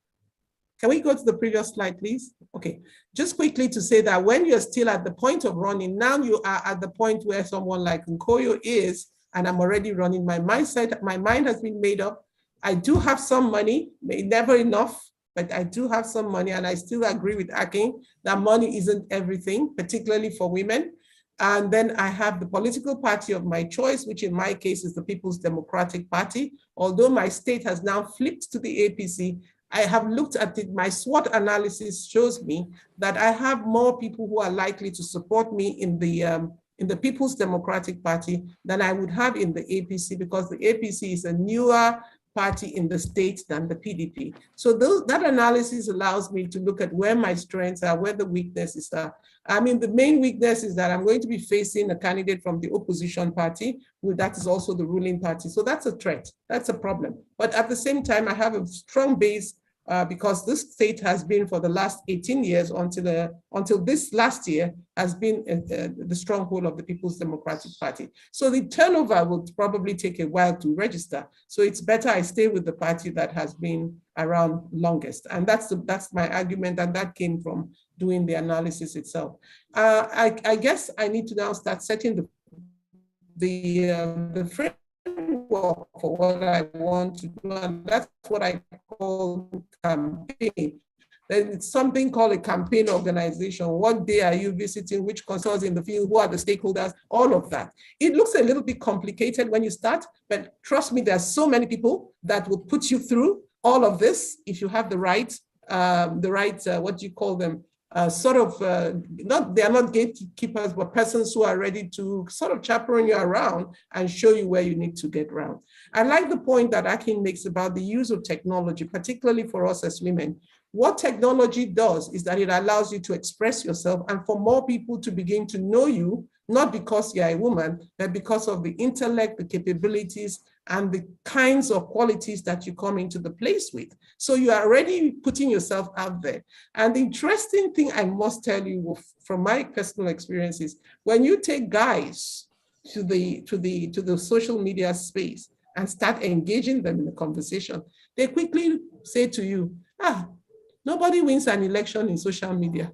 Can we go to the previous slide, please? Okay, just quickly to say that when you're still at the point of running, now you are at the point where someone like Nkoyo is, and I'm already running. My mindset, my mind has been made up. I do have some money, never enough, but I do have some money, and I still agree with Akin that money isn't everything, particularly for women. And then I have the political party of my choice, which in my case is the People's Democratic Party. Although my state has now flipped to the APC, I have looked at it. My SWOT analysis shows me that I have more people who are likely to support me in the People's Democratic Party than I would have in the APC, because the APC is a newer, party in the state than the PDP. So that analysis allows me to look at where my strengths are, where the weaknesses are. I mean, the main weakness is that I'm going to be facing a candidate from the opposition party, that is also the ruling party. So that's a threat, that's a problem. But at the same time, I have a strong base because this state has been for the last 18 years until this last year has been the stronghold of the People's Democratic Party. So the turnover will probably take a while to register. So it's better I stay with the party that has been around longest. And that's my argument, and that came from doing the analysis itself. I guess I need to now start setting the framework for what I want to do, and that's what I call campaign. Then it's something called a campaign organization. What day are you visiting? Which consultants in the field? Who are the stakeholders? All of that. It looks a little bit complicated when you start, but trust me, there's so many people that will put you through all of this if you have the right, what do you call them? They are not gatekeepers, but persons who are ready to sort of chaperone you around and show you where you need to get around. I like the point that Akin makes about the use of technology, particularly for us as women. What technology does is that it allows you to express yourself and for more people to begin to know you, not because you're a woman, but because of the intellect, the capabilities, and the kinds of qualities that you come into the place with. So you are already putting yourself out there. And the interesting thing I must tell you from my personal experiences, when you take guys to the social media space and start engaging them in the conversation, they quickly say to you, nobody wins an election in social media.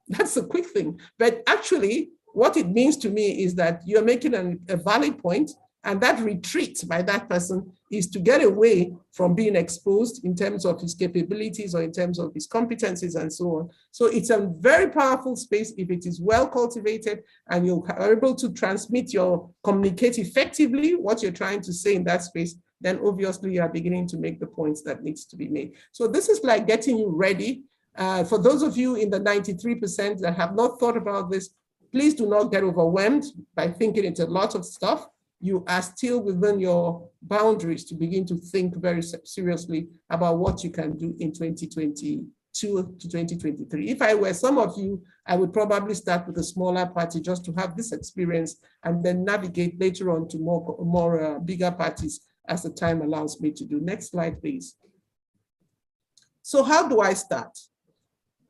That's a quick thing. But actually, what it means to me is that you're making a valid point, and that retreat by that person is to get away from being exposed in terms of his capabilities or in terms of his competencies and so on. So it's a very powerful space if it is well cultivated and you are able to communicate effectively what you're trying to say in that space, then obviously you are beginning to make the points that needs to be made. So this is like getting you ready. For those of you in the 93% that have not thought about this, please do not get overwhelmed by thinking it's a lot of stuff. You are still within your boundaries to begin to think very seriously about what you can do in 2022 to 2023. If I were some of you, I would probably start with a smaller party just to have this experience and then navigate later on to more bigger parties as the time allows me to do. Next slide, please. So how do I start?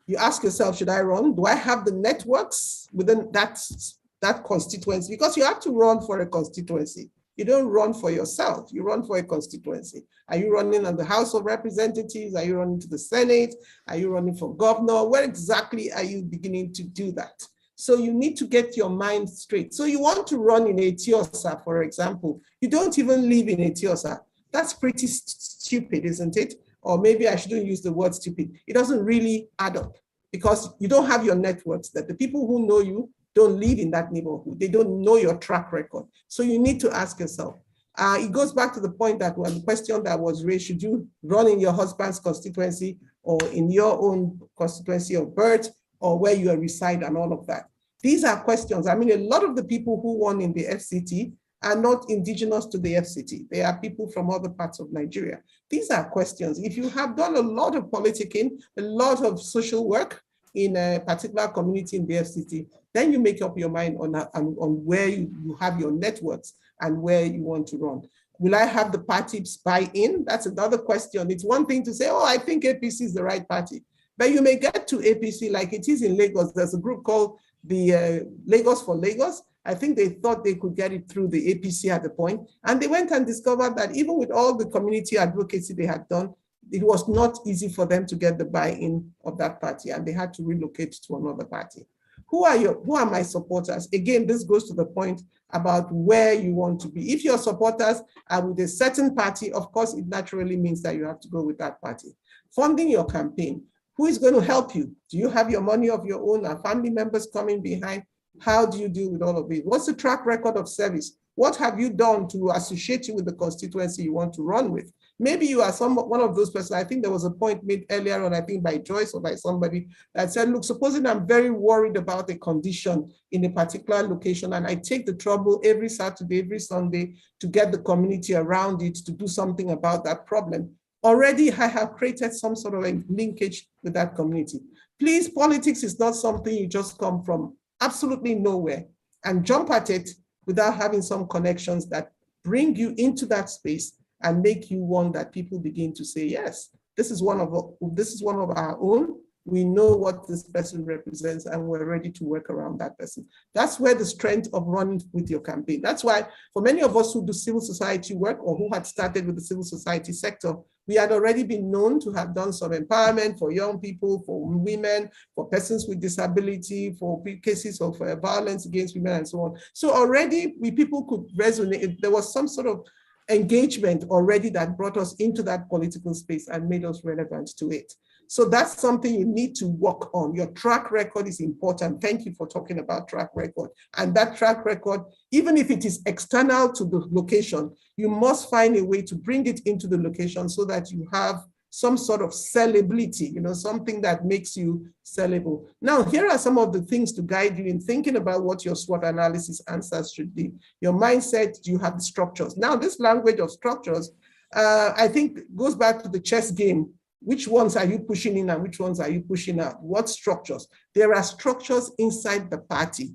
You ask yourself, should I run? Do I have the networks within that constituency? Because you have to run for a constituency. You don't run for yourself, you run for a constituency. Are you running on the House of Representatives? Are you running to the Senate? Are you running for governor? Where exactly are you beginning to do that? So you need to get your mind straight. So you want to run in Etiosa, for example. You don't even live in Etiosa. That's pretty stupid, isn't it? Or maybe I shouldn't use the word stupid. It doesn't really add up because you don't have your networks, that the people who know you don't live in that neighborhood. They don't know your track record. So you need to ask yourself. It goes back to the point that the question that was raised, should you run in your husband's constituency or in your own constituency of birth or where you reside and all of that? These are questions. I mean, a lot of the people who won in the FCT are not indigenous to the FCT. They are people from other parts of Nigeria. These are questions. If you have done a lot of politicking, a lot of social work in a particular community in the FCT, then you make up your mind on where you have your networks and where you want to run. Will I have the parties buy in? That's another question. It's one thing to say, oh, I think APC is the right party. But you may get to APC like it is in Lagos. There's a group called the Lagos for Lagos. I think they thought they could get it through the APC at the point. And they went and discovered that even with all the community advocacy they had done, it was not easy for them to get the buy-in of that party, and they had to relocate to another party. Who are my supporters? Again, this goes to the point about where you want to be. If your supporters are with a certain party, of course, it naturally means that you have to go with that party. Funding your campaign. Who is going to help you? Do you have your money of your own? Are family members coming behind? How do you deal with all of it? What's the track record of service? What have you done to associate you with the constituency you want to run with? Maybe you are one of those persons. I think there was a point made earlier on, I think by Joyce or by somebody, that said, look, supposing I'm very worried about a condition in a particular location, and I take the trouble every Saturday, every Sunday to get the community around it to do something about that problem. Already I have created some sort of a linkage with that community. Please, politics is not something you just come from absolutely nowhere and jump at it without having some connections that bring you into that space and make you one that people begin to say, yes, this is one of our own. We know what this person represents and we're ready to work around that person. That's where the strength of running with your campaign. That's why for many of us who do civil society work or who had started with the civil society sector, we had already been known to have done some empowerment for young people, for women, for persons with disability, for cases of violence against women and so on. So already people could resonate. There was some sort of engagement already that brought us into that political space and made us relevant to it. So that's something you need to work on. Your track record is important. Thank you for talking about track record. And that track record, even if it is external to the location, you must find a way to bring it into the location so that you have some sort of sellability, something that makes you sellable. Now, here are some of the things to guide you in thinking about what your SWOT analysis answers should be. Your mindset, do you have the structures? Now, this language of structures, I think goes back to the chess game. Which ones are you pushing in and which ones are you pushing out? What structures? There are structures inside the party.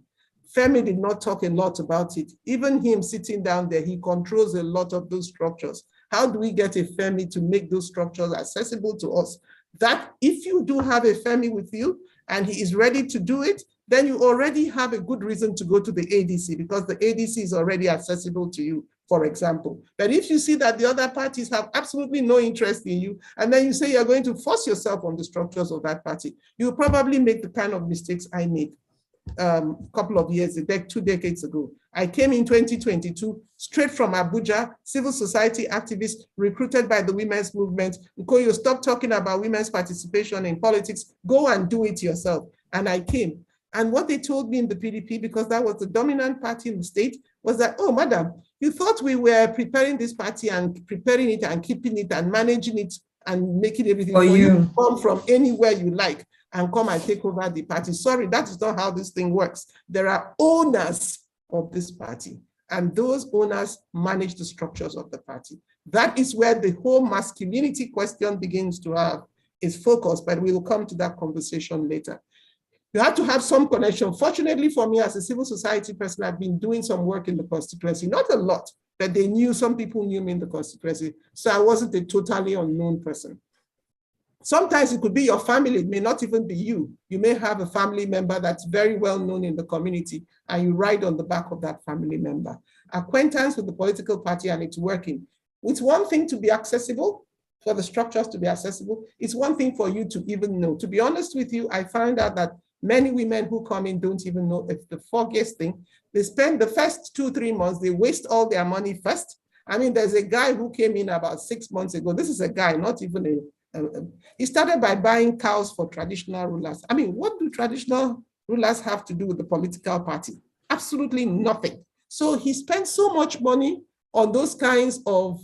Femi did not talk a lot about it. Even him sitting down there, he controls a lot of those structures. How do we get a Femi to make those structures accessible to us? That if you do have a Femi with you and he is ready to do it, then you already have a good reason to go to the ADC because the ADC is already accessible to you, for example. But if you see that the other parties have absolutely no interest in you, and then you say you're going to force yourself on the structures of that party, you'll probably make the kind of mistakes I made a couple of years, 2 decades ago. I came in 2022, straight from Abuja, civil society activist recruited by the women's movement. Nkoyo, stop talking about women's participation in politics, go and do it yourself. And I came. And what they told me in the PDP, because that was the dominant party in the state, was that, oh, madam, you thought we were preparing this party and preparing it and keeping it and managing it and making everything for you to come from anywhere you like and come and take over the party. Sorry, that is not how this thing works. There are owners of this party, and those owners manage the structures of the party. That is where the whole masculinity question begins to have its focus, but we will come to that conversation later. You have to have some connection. Fortunately for me, as a civil society person, I've been doing some work in the constituency, not a lot, but some people knew me in the constituency, so I wasn't a totally unknown person. Sometimes it could be your family, it may not even be you. You may have a family member that's very well known in the community and you ride on the back of that family member. Acquaintance with the political party and it's working. It's one thing to be accessible, for the structures to be accessible. It's one thing for you to even know. To be honest with you, I found out that many women who come in don't even know it's the foggiest thing. They spend the first 2-3 months, they waste all their money first. I mean, there's a guy who came in about 6 months ago. This is a guy, not even he started by buying cows for traditional rulers. I mean, what do traditional rulers have to do with the political party? Absolutely nothing. So he spent so much money on those kinds of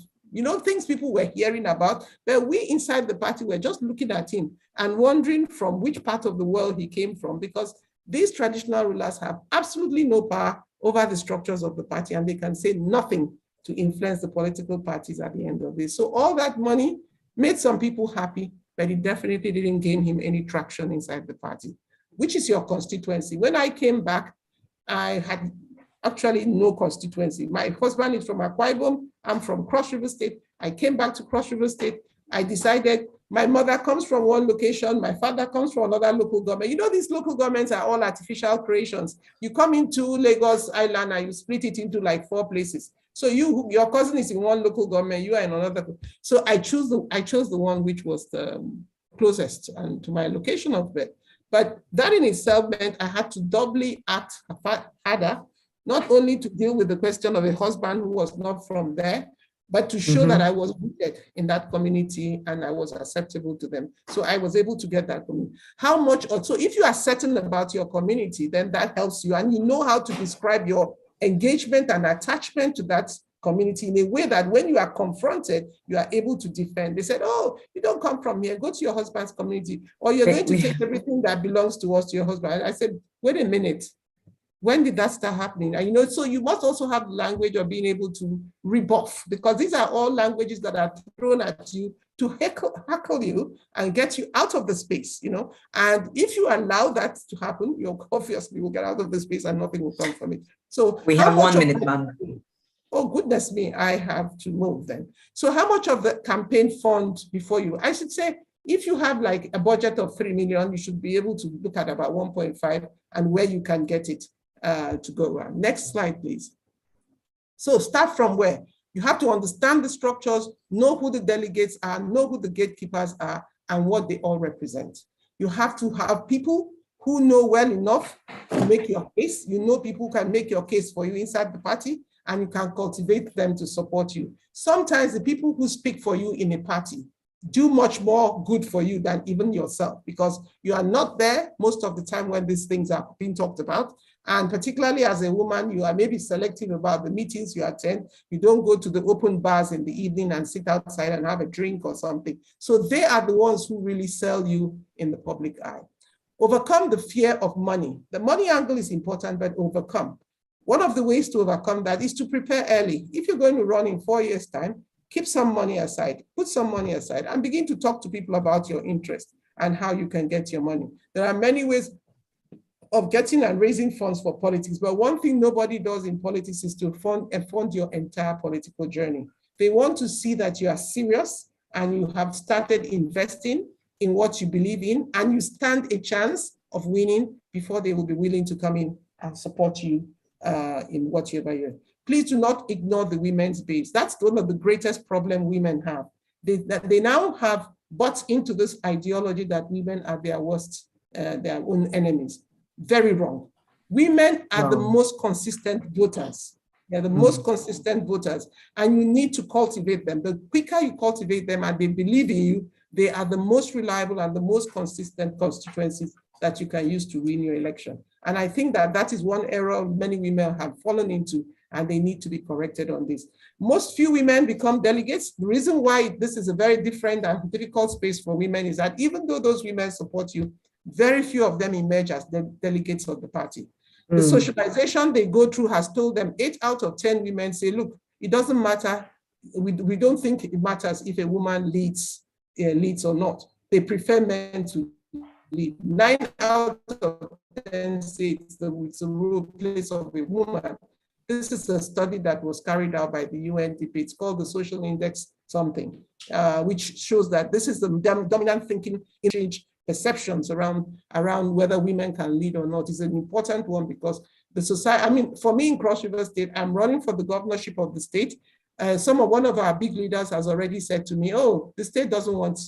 things people were hearing about, but we inside the party were just looking at him and wondering from which part of the world he came from, because these traditional rulers have absolutely no power over the structures of the party and they can say nothing to influence the political parties at the end of it. So all that money made some people happy, but it definitely didn't gain him any traction inside the party, which is your constituency. When I came back, I had actually no constituency. My husband is from Akwa Ibom. I'm from Cross River State. I came back to Cross River State. I decided my mother comes from one location, my father comes from another local government. These local governments are all artificial creations. You come into Lagos Island and you split it into like 4 places. So your cousin is in one local government, you are in another. So I chose the one which was the closest and to my location of birth. But that in itself meant I had to doubly act harder, not only to deal with the question of a husband who was not from there, but to show that I was rooted in that community and I was acceptable to them. So I was able to get that community. How much, so if you are certain about your community, then that helps you, and you know how to describe your engagement and attachment to that community in a way that when you are confronted, you are able to defend. They said, oh, you don't come from here, go to your husband's community, or you're going to take everything that belongs to us to your husband. I said, wait a minute. When did that start happening? And, you know, so you must also have the language of being able to rebuff, because these are all languages that are thrown at you to heckle you and get you out of the space, you know. And if you allow that to happen, you obviously will get out of the space and nothing will come from it. So we have 1 minute, ma'am. Oh, goodness me, I have to move then. So how much of the campaign fund before you? I should say, if you have like a budget of 3 million, you should be able to look at about 1.5 and where you can get it to go around. Next slide, please. So start from where? You have to understand the structures, know who the delegates are, know who the gatekeepers are, and what they all represent. You have to have people who know well enough to make your case. You know people who can make your case for you inside the party, and you can cultivate them to support you. Sometimes the people who speak for you in a party do much more good for you than even yourself, because you are not there most of the time when these things are being talked about. And particularly as a woman, you are maybe selective about the meetings you attend. You don't go to the open bars in the evening and sit outside and have a drink or something. So they are the ones who really sell you in the public eye. Overcome the fear of money. The money angle is important, but overcome. One of the ways to overcome that is to prepare early. If you're going to run in 4 years' time, keep some money aside, put some money aside, and begin to talk to people about your interest and how you can get your money. There are many ways of getting and raising funds for politics, but one thing nobody does in politics is to fund your entire political journey. They want to see that you are serious and you have started investing in what you believe in, and you stand a chance of winning before they will be willing to come in and support you in whatever you're. Please do not ignore the women's base. That's one of the greatest problems women have. They now have bought into this ideology that women are their worst, their own enemies. Very wrong. Women are the most consistent voters. They're the most consistent voters, and you need to cultivate them. The quicker you cultivate them and they believe in you, they are the most reliable and the most consistent constituencies that you can use to win your election. And I think that that is one error many women have fallen into, and they need to be corrected on this. Most few women become delegates. The reason why this is a very different and difficult space for women is that even though those women support you, very few of them emerge as the delegates of the party. The socialization they go through has told them 8 out of 10 women say, look, it doesn't matter. We don't think it matters if a woman leads or not. They prefer men to lead. 9 out of 10 say it's the role place of a woman. This is a study that was carried out by the UNDP. It's called the Social Index something, which shows that this is the dominant thinking change perceptions around whether women can lead or not is an important one, because the society, I mean, for me in Cross River State, I'm running for the governorship of the state. One of our big leaders has already said to me, oh, the state doesn't want,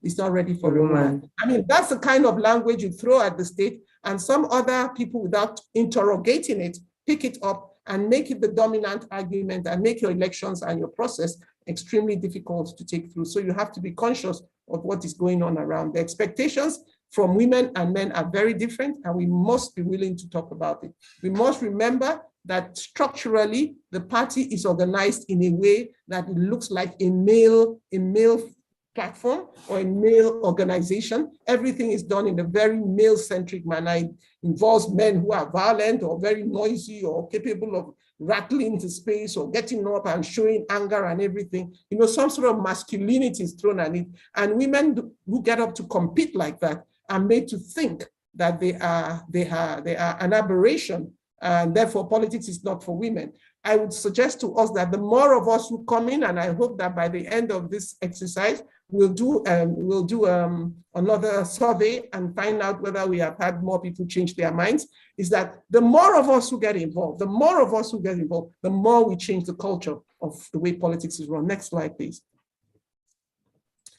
it's not ready for a woman. I mean, that's the kind of language you throw at the state, and some other people, without interrogating it, pick it up and make it the dominant argument and make your elections and your process extremely difficult to take through. So you have to be conscious of what is going on around. The expectations from women and men are very different, and we must be willing to talk about it. We must remember that structurally, the party is organized in a way that it looks like a male platform or a male organization. Everything is done in a very male-centric manner. It involves men who are violent or very noisy or capable of rattling into space or getting up and showing anger and everything. You know, some sort of masculinity is thrown at it. And women who get up to compete like that are made to think that they are an aberration, and therefore politics is not for women. I would suggest to us that the more of us who come in, and I hope that by the end of this exercise, we'll do another survey and find out whether we have had more people change their minds, is that the more of us who get involved, the more we change the culture of the way politics is run. Next slide, please.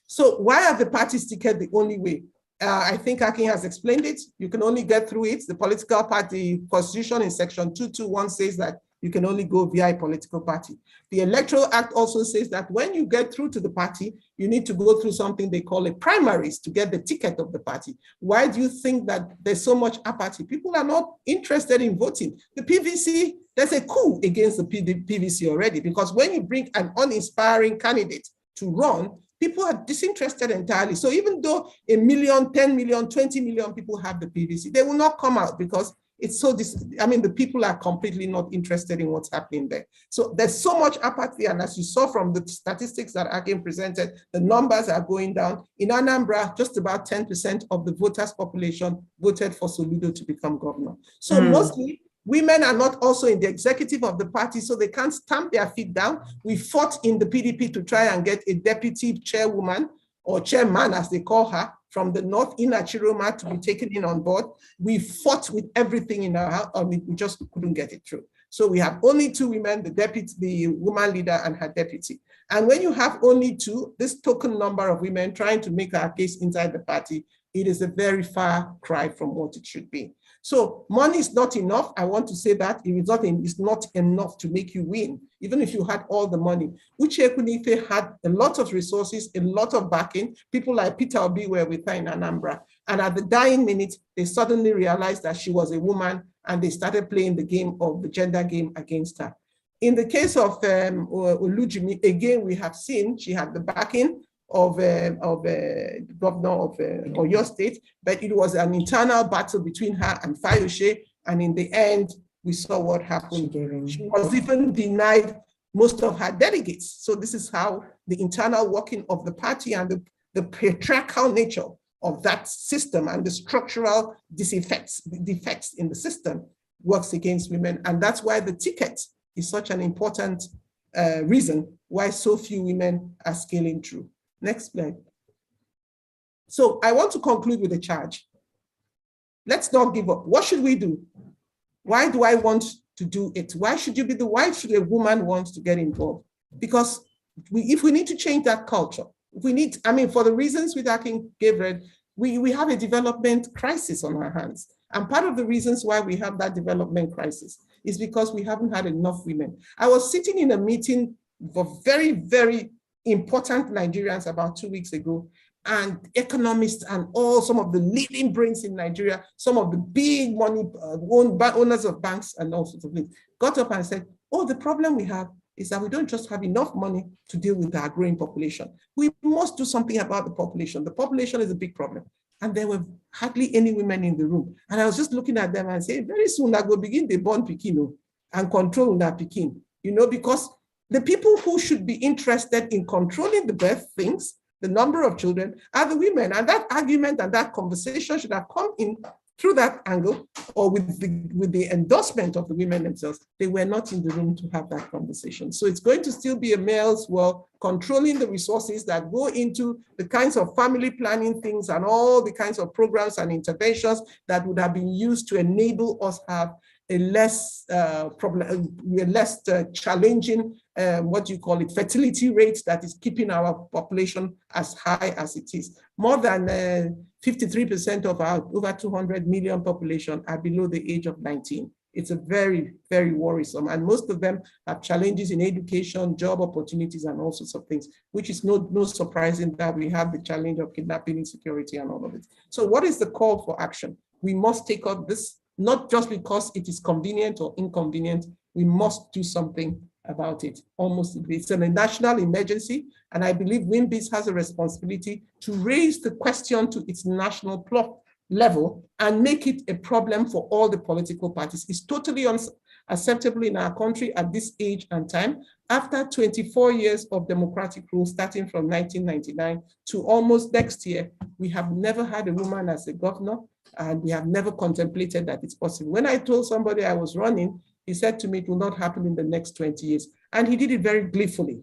So why are the parties ticket the only way? I think Akin has explained it. You can only get through it. The political party constitution in section 221 says that you can only go via a political party. The Electoral Act also says that when you get through to the party, you need to go through something they call a primaries to get the ticket of the party. Why do you think that there's so much apathy? People are not interested in voting. The PVC, there's a coup against the PVC already, because when you bring an uninspiring candidate to run, people are disinterested entirely. So even though 1 million, 10 million, 20 million people have the PVC, they will not come out because it's so, the people are completely not interested in what's happening there. So there's so much apathy. And as you saw from the statistics that Akin presented, the numbers are going down. In Anambra, just about 10% of the voters' population voted for Soludo to become governor. So mostly, women are not also in the executive of the party, so they can't stamp their feet down. We fought in the PDP to try and get a deputy chairwoman, or chairman as they call her, from the North, Ina Chiroma, to be taken in on board. We fought with everything in our house, we just couldn't get it through. So we have only 2 women, the deputy, the woman leader and her deputy. And when you have only 2, this token number of women trying to make our case inside the party, it is a very far cry from what it should be. So money is not enough. I want to say that it's not enough to make you win, even if you had all the money. Uche Ekwunife had a lot of resources, a lot of backing. People like Peter Obi were with her in Anambra. And at the dying minute, they suddenly realized that she was a woman, and they started playing the game of the gender game against her. In the case of Olujimi, again, we have seen she had the backing of the governor of Oyo State, but it was an internal battle between her and Fayose, and in the end, we saw what happened. She was even denied most of her delegates. So this is how the internal working of the party and the patriarchal nature of that system and the structural defects in the system works against women. And that's why the ticket is such an important reason why so few women are scaling through. Next slide. So I want to conclude with a charge. Let's not give up. What should we do? Why do I want to do it? Why should a woman want to get involved? Because if we need to change that culture, for the reasons with Akin gave read, we have a development crisis on our hands. And part of the reasons why we have that development crisis is because we haven't had enough women. I was sitting in a meeting of very, very important Nigerians about 2 weeks ago, and economists and some of the leading brains in Nigeria, some of the big money owners of banks and all sorts of things, got up and said, oh, the problem we have is that we don't just have enough money to deal with our growing population. We must do something about the population. The population is a big problem. And there were hardly any women in the room. And I was just looking at them and saying, very soon I will begin the born Pikino and control that Pikin, because the people who should be interested in controlling the birth things, the number of children, are the women. And that argument and that conversation should have come in through that angle, or with the endorsement of the women themselves. They were not in the room to have that conversation. So it's going to still be a male's world, controlling the resources that go into the kinds of family planning things and all the kinds of programs and interventions that would have been used to enable us have a less challenging, fertility rate that is keeping our population as high as it is. More than 53% of our over 200 million population are below the age of 19. It's a very, very worrisome. And most of them have challenges in education, job opportunities, and all sorts of things, which is no surprising that we have the challenge of kidnapping, insecurity, and all of it. So what is the call for action? We must take up this, not just because it is convenient or inconvenient. We must do something about it. It's a national emergency, and I believe WIMBIZ has a responsibility to raise the question to its national plot level and make it a problem for all the political parties. It's totally unacceptable in our country at this age and time. After 24 years of democratic rule, starting from 1999 to almost next year, we have never had a woman as a governor, and we have never contemplated that it's possible. When I told somebody I was running, he said to me, it will not happen in the next 20 years. And he did it very gleefully.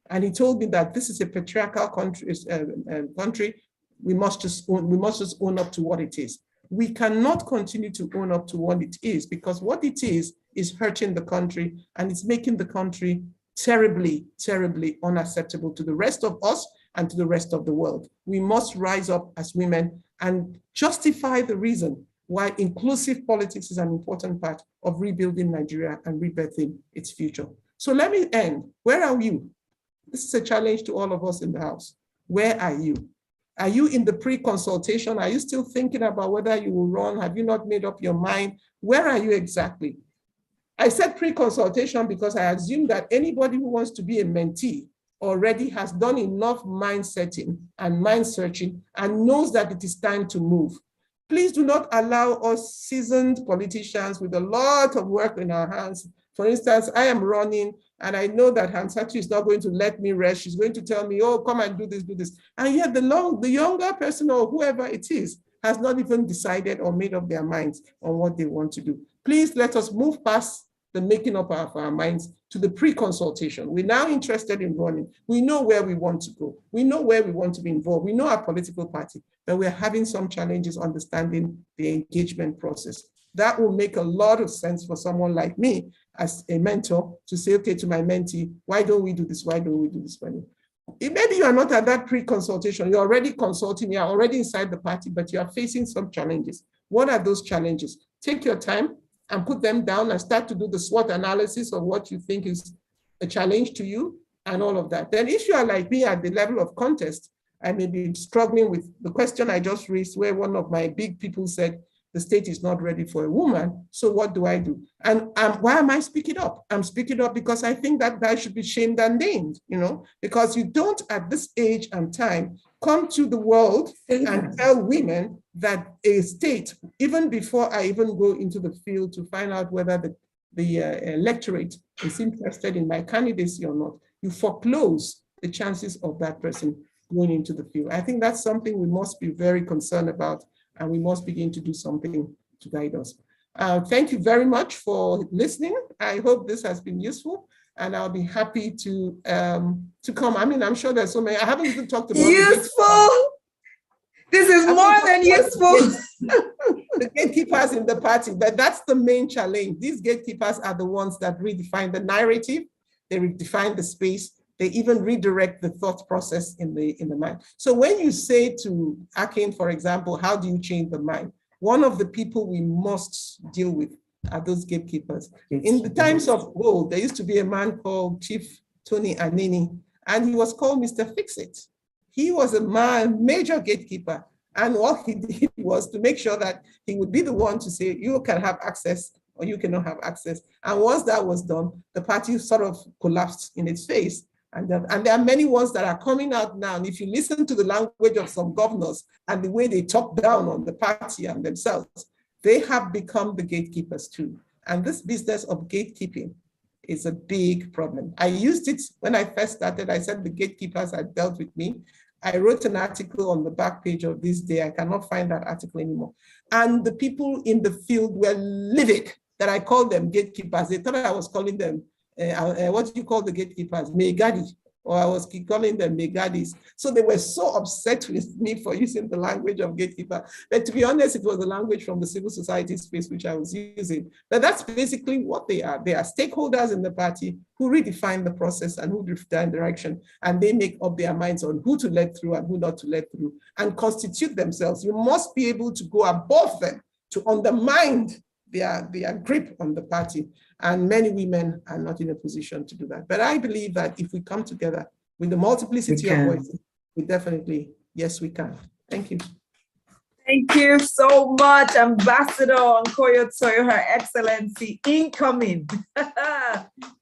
And he told me that this is a patriarchal country. We must just own up to what it is. We cannot continue to own up to what it is, because what it is hurting the country, and it's making the country terribly, terribly unacceptable to the rest of us and to the rest of the world. We must rise up as women and justify the reason why inclusive politics is an important part of rebuilding Nigeria and rebirthing its future. So let me end. Where are you? This is a challenge to all of us in the House. Where are you? Are you in the pre-consultation? Are you still thinking about whether you will run? Have you not made up your mind? Where are you exactly? I said pre-consultation because I assume that anybody who wants to be a mentee already has done enough mind setting and mind searching and knows that it is time to move. Please do not allow us seasoned politicians with a lot of work in our hands. For instance, I am running and I know that Hansatu is not going to let me rest. She's going to tell me, oh, come and do this, do this. And yet the younger person or whoever it is has not even decided or made up their minds on what they want to do. Please let us move past the making up of our minds to the pre-consultation. We're now interested in running. We know where we want to go. We know where we want to be involved. We know our political party, but we're having some challenges understanding the engagement process. That will make a lot of sense for someone like me as a mentor to say, okay, to my mentee, why don't we do this? Why don't we do this? Maybe you are not at that pre-consultation. You're already consulting, you're already inside the party, but you are facing some challenges. What are those challenges? Take your time and put them down and start to do the SWOT analysis of what you think is a challenge to you and all of that. Then if you are like me at the level of contest, I may be struggling with the question I just raised where one of my big people said, the state is not ready for a woman, so what do I do? And why am I speaking up? I'm speaking up because I think that guy should be shamed and named, because you don't at this age and time come to the world and tell women that a state, even before I even go into the field to find out whether the electorate is interested in my candidacy or not, you foreclose the chances of that person going into the field. I think that's something we must be very concerned about, and we must begin to do something to guide us. Thank you very much for listening. I hope this has been useful, and I'll be happy to come. I mean, I'm sure there's so many. I haven't even talked about useful. This is more than useful. The gatekeepers in the party, but that's the main challenge. These gatekeepers are the ones that redefine the narrative. They redefine the space. They even redirect the thought process in the mind. So when you say to Akin, for example, how do you change the mind? One of the people we must deal with are those gatekeepers. In the times of old, there used to be a man called Chief Tony Anini, and he was called Mr. Fix-It. He was a major gatekeeper. And what he did was to make sure that he would be the one to say, you can have access or you cannot have access. And once that was done, the party sort of collapsed in its face. And there are many ones that are coming out now. And if you listen to the language of some governors and the way they talk down on the party and themselves, they have become the gatekeepers too. And this business of gatekeeping is a big problem. I used it when I first started. I said the gatekeepers had dealt with me. I wrote an article on the back page of This Day. I cannot find that article anymore. And the people in the field were livid that I called them gatekeepers. They thought I was calling them what do you call the gatekeepers? Megadi, or I was calling them Megadis. So they were so upset with me for using the language of gatekeeper. But to be honest, it was the language from the civil society space which I was using. But that's basically what they are. They are stakeholders in the party who redefine the process and who redefine direction. And they make up their minds on who to let through and who not to let through and constitute themselves. You must be able to go above them to undermine their grip on the party. And many women are not in a position to do that. But I believe that if we come together with the multiplicity of voices, we definitely, yes, we can. Thank you. Thank you so much, Ambassador Nkoyo Toyo, Her Excellency, incoming.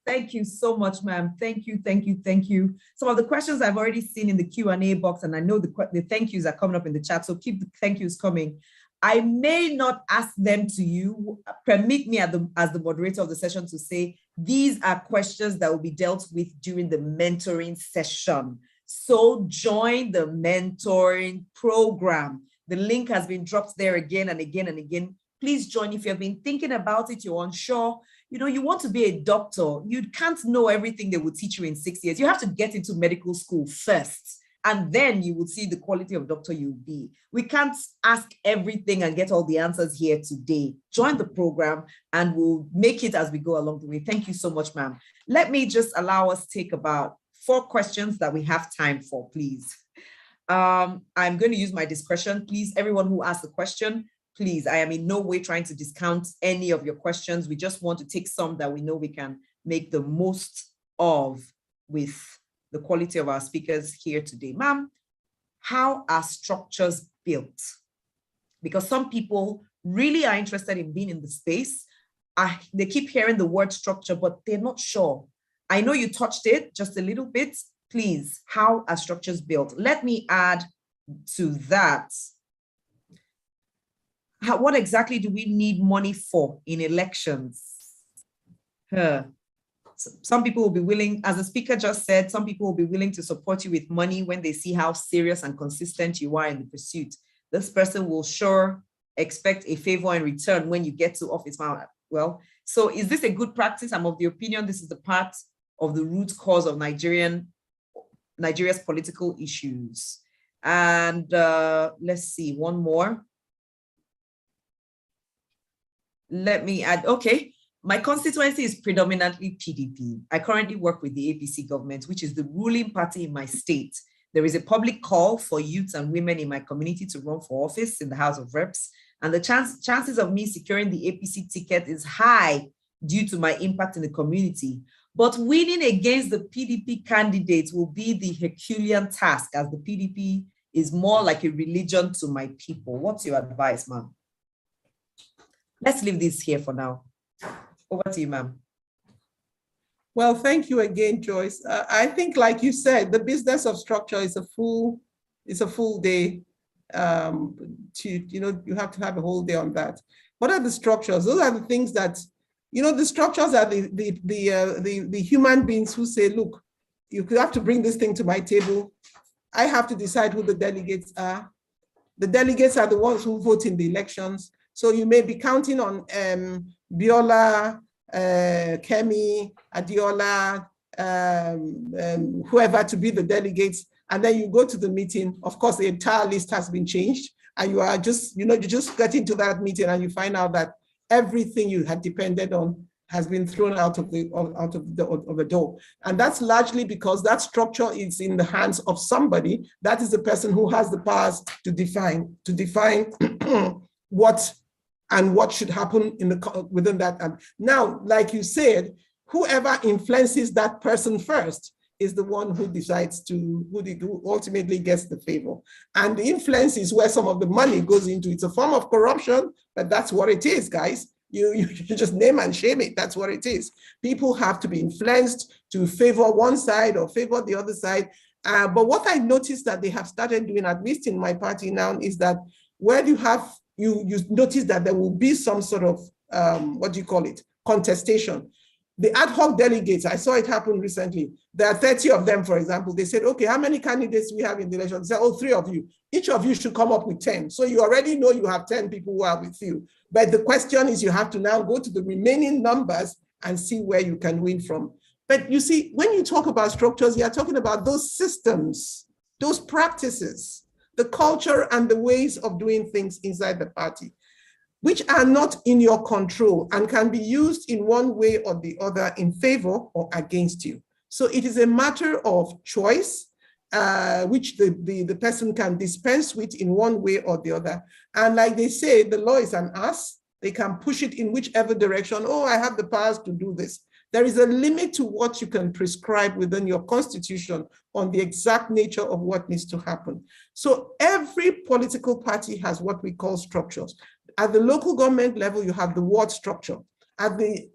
Thank you so much, ma'am. Thank you, thank you, thank you. Some of the questions I've already seen in the Q&A box, and I know the thank yous are coming up in the chat, so keep the thank yous coming. I may not ask them to you. Permit me as the moderator of the session to say, these are questions that will be dealt with during the mentoring session. So join the mentoring program. The link has been dropped there again and again and again. Please join. If you have been thinking about it, you're unsure, you want to be a doctor. You can't know everything they will teach you in 6 years. You have to get into medical school first. And then you will see the quality of doctor you'll be. We can't ask everything and get all the answers here today. Join the program and we'll make it as we go along the way. Thank you so much, ma'am. Let me just allow us take about 4 questions that we have time for, please. I'm going to use my discretion. Please, everyone who asks a question, please, I am in no way trying to discount any of your questions. We just want to take some that we know we can make the most of with the quality of our speakers here today. Ma'am, how are structures built? Because some people really are interested in being in the space. They keep hearing the word structure, but they're not sure. I know you touched it just a little bit. Please, how are structures built? Let me add to that. What exactly do we need money for in elections? Some people will be willing, as the speaker just said, some people will be willing to support you with money when they see how serious and consistent you are in the pursuit. This person will sure expect a favor in return when you get to office. Well, so is this a good practice? I'm of the opinion this is the part of the root cause of Nigeria's political issues. And let's see, one more. Let me add, okay. My constituency is predominantly PDP. I currently work with the APC government, which is the ruling party in my state. There is a public call for youths and women in my community to run for office in the House of Reps. And the chances of me securing the APC ticket is high due to my impact in the community. But winning against the PDP candidates will be the Herculean task, as the PDP is more like a religion to my people. What's your advice, ma'am? Let's leave this here for now. Over to you, ma'am. Well, thank you again, Joyce. I think, like you said, the business of structure is a full day. You have to have a whole day on that. What are the structures? Those are the things that, the structures are the human beings who say, look, you have to bring this thing to my table. I have to decide who the delegates are. The delegates are the ones who vote in the elections. So you may be counting on Biola, Kemi, Adiola, whoever to be the delegates, and then you go to the meeting. Of course, the entire list has been changed, and you are just, you just get into that meeting and you find out that everything you had depended on has been thrown out of the door. And that's largely because that structure is in the hands of somebody. That is the person who has the powers to define what should happen within that. And now, like you said, whoever influences that person first is the one who decides who ultimately gets the favor. And the influence is where some of the money goes into. It's a form of corruption, but that's what it is, guys. You just name and shame it. That's what it is. People have to be influenced to favor one side or favor the other side. But what I noticed that they have started doing, at least in my party now, is that where you notice that there will be some sort of, contestation. The ad hoc delegates, I saw it happen recently. There are 30 of them, for example. They said, okay, how many candidates do we have in the election? They said, 3 of you. Each of you should come up with 10. So you already know you have 10 people who are with you. But the question is, you have to now go to the remaining numbers and see where you can win from. But you see, when you talk about structures, you are talking about those systems, those practices, the culture and the ways of doing things inside the party, which are not in your control and can be used in one way or the other in favor or against you. So it is a matter of choice, which the person can dispense with in one way or the other. And like they say, the law is an ass. They can push it in whichever direction. Oh, I have the powers to do this. There is a limit to what you can prescribe within your constitution on the exact nature of what needs to happen. So every political party has what we call structures. At the local government level, you have the ward structure. At the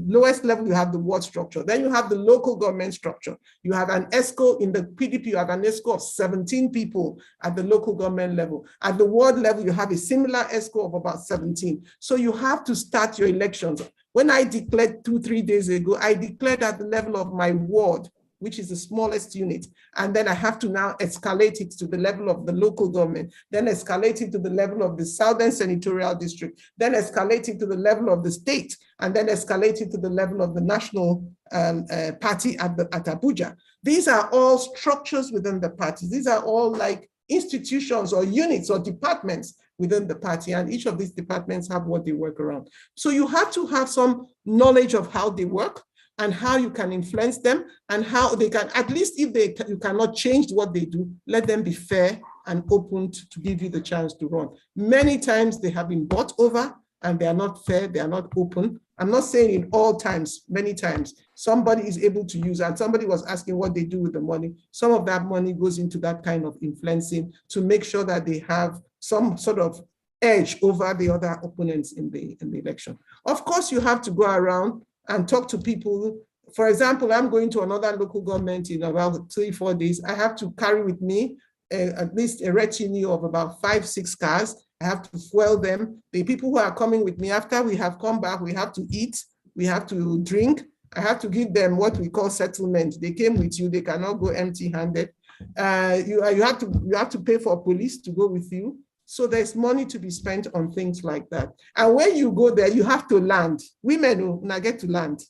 lowest level, you have the ward structure. Then you have the local government structure. You have an ESCO in the PDP, you have an ESCO of 17 people at the local government level. At the ward level, you have a similar ESCO of about 17. So you have to start your elections. When I declared 2-3 days ago, I declared at the level of my ward, which is the smallest unit. And then I have to now escalate it to the level of the local government, then escalate it to the level of the Southern Senatorial District, then escalate it to the level of the state, and then escalate it to the level of the national party at Abuja. These are all structures within the party. These are all like institutions or units or departments within the party, and each of these departments have what they work around. So you have to have some knowledge of how they work. and how you can influence them, and how they can, at least if you cannot change what they do, let them be fair and open to give you the chance to run. Many times they have been bought over and they are not fair, they are not open. I'm not saying in all times, many times, somebody is able to use, and somebody was asking what they do with the money. Some of that money goes into that kind of influencing to make sure that they have some sort of edge over the other opponents in the election. Of course, you have to go around and talk to people. For example, I'm going to another local government in about 3-4 days. I have to carry with me at least a retinue of about 5-6 cars. I have to fuel them. The people who are coming with me, after we have come back, we have to eat, we have to drink. I have to give them what we call settlement. They came with you, they cannot go empty-handed. You have to pay for police to go with you. So there's money to be spent on things like that. And when you go there, you have to land. Women will not get to land.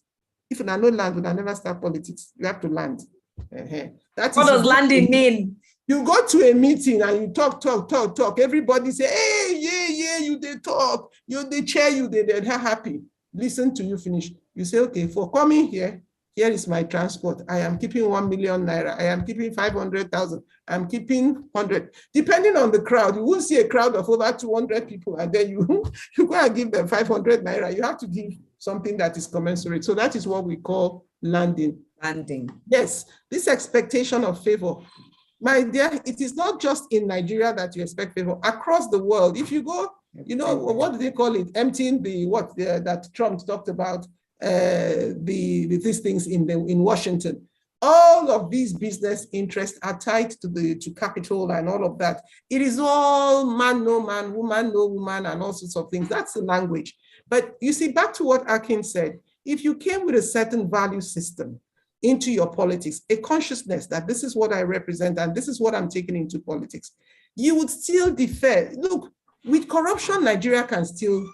If you not land, we never start politics. You have to land. What does landing mean? You go to a meeting and you talk. Everybody say, hey, yeah, you did talk. You the chair, you did, they're happy. Listen to you finish. You say, okay, for coming here, here is my transport. I am keeping 1 million naira. I am keeping 500,000. I'm keeping 100. Depending on the crowd, you won't see a crowd of over 200 people, and then you go and give them 500 naira. You have to give something that is commensurate. So that is what we call landing. Landing. Yes, this expectation of favor. My dear, it is not just in Nigeria that you expect favor. Across the world, if you go, you know, what do they call it? Emptying that Trump talked about, these things in Washington. All of these business interests are tied to capital and all of that. It is all man, no man, woman, no woman, and all sorts of things. That's the language. But you see, back to what Akin said, if you came with a certain value system into your politics, a consciousness that this is what I represent and this is what I'm taking into politics, you would still defer. Look, with corruption, Nigeria can still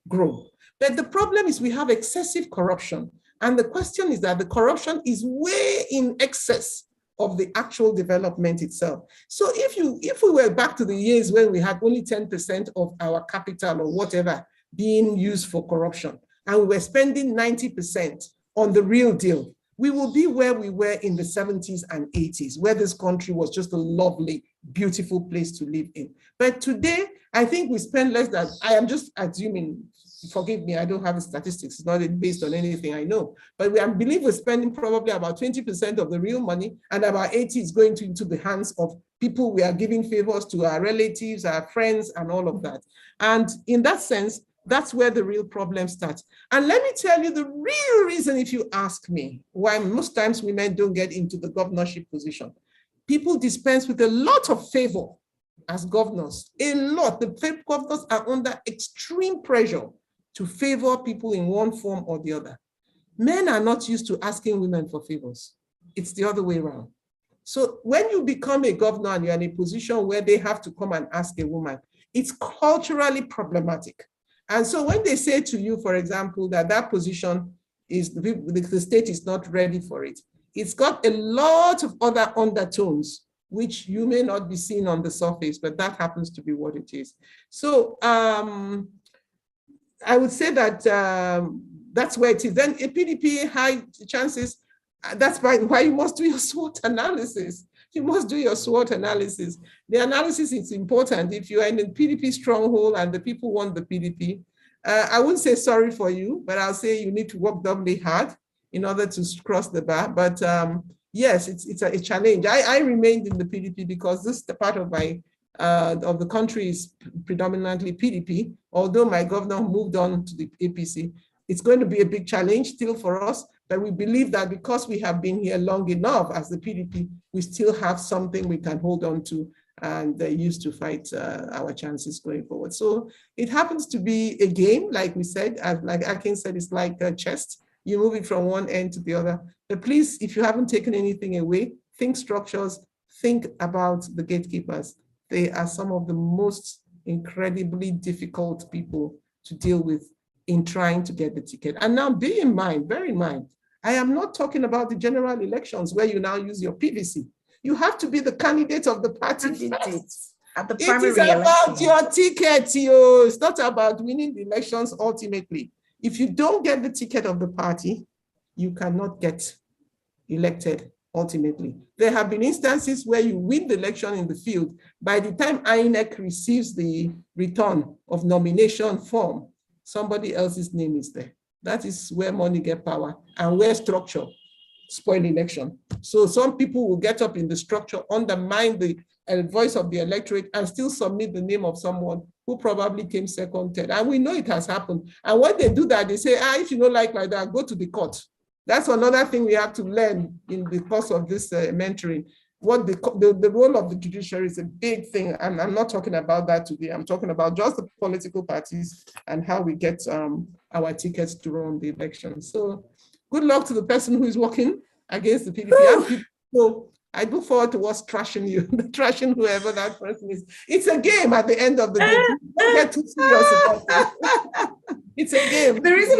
grow. But the problem is we have excessive corruption. And the question is that the corruption is way in excess of the actual development itself. So if we were back to the years when we had only 10% of our capital or whatever being used for corruption, and we were spending 90% on the real deal, we will be where we were in the 70s and 80s, where this country was just a lovely, beautiful place to live in. But today, I think we spend less than, I am just assuming, forgive me, I don't have the statistics, it's not based on anything I know, but I believe we're spending probably about 20% of the real money, and about 80% is going into the hands of people we are giving favors to, our relatives, our friends, and all of that. And in that sense, that's where the real problem starts. And let me tell you the real reason, if you ask me, why most times women don't get into the governorship position. People dispense with a lot of favor as governors, a lot. The governors are under extreme pressure to favor people in one form or the other. Men are not used to asking women for favors. It's the other way around. So when you become a governor and you're in a position where they have to come and ask a woman, it's culturally problematic. And so when they say to you, for example, that position is, the state is not ready for it, it's got a lot of other undertones, which you may not be seeing on the surface, but that happens to be what it is. So I would say that that's where it is. Then a PDP high chances, that's why you must do your SWOT analysis. You must do your SWOT analysis. The analysis is important. If you are in a PDP stronghold and the people want the PDP, I wouldn't say sorry for you, but I'll say you need to work doubly hard in order to cross the bar. But yes, it's a challenge. I remained in the PDP because this the part of my of the country is predominantly PDP. Although my governor moved on to the APC, it's going to be a big challenge still for us. But we believe that because we have been here long enough as the PDP, we still have something we can hold on to and use to fight our chances going forward. So it happens to be a game, like we said, like Akin said, it's like a chess. You're moving from one end to the other. But please, if you haven't taken anything away, think structures, think about the gatekeepers. They are some of the most incredibly difficult people to deal with in trying to get the ticket. And now bear in mind, I am not talking about the general elections where you now use your PVC. You have to be the candidate of the party. At the primary it is about your ticket, yo. It's not about winning the elections ultimately. If you don't get the ticket of the party, you cannot get elected ultimately. There have been instances where you win the election in the field. By the time INEC receives the return of nomination form, somebody else's name is there. That is where money get power and where structure spoil election. So some people will get up in the structure, undermine the voice of the electorate and still submit the name of someone who probably came second, third. And we know it has happened. And when they do that, they say, if you don't like that, go to the court. That's another thing we have to learn in the course of this mentoring. What the role of the judiciary is a big thing. And I'm not talking about that today. I'm talking about just the political parties and how we get our tickets to run the election. So good luck to the person who is working against the PDP. So I look forward to what's trashing you, trashing whoever that person is. It's a game at the end of the day. Don't get too serious about it. It's a game. The reason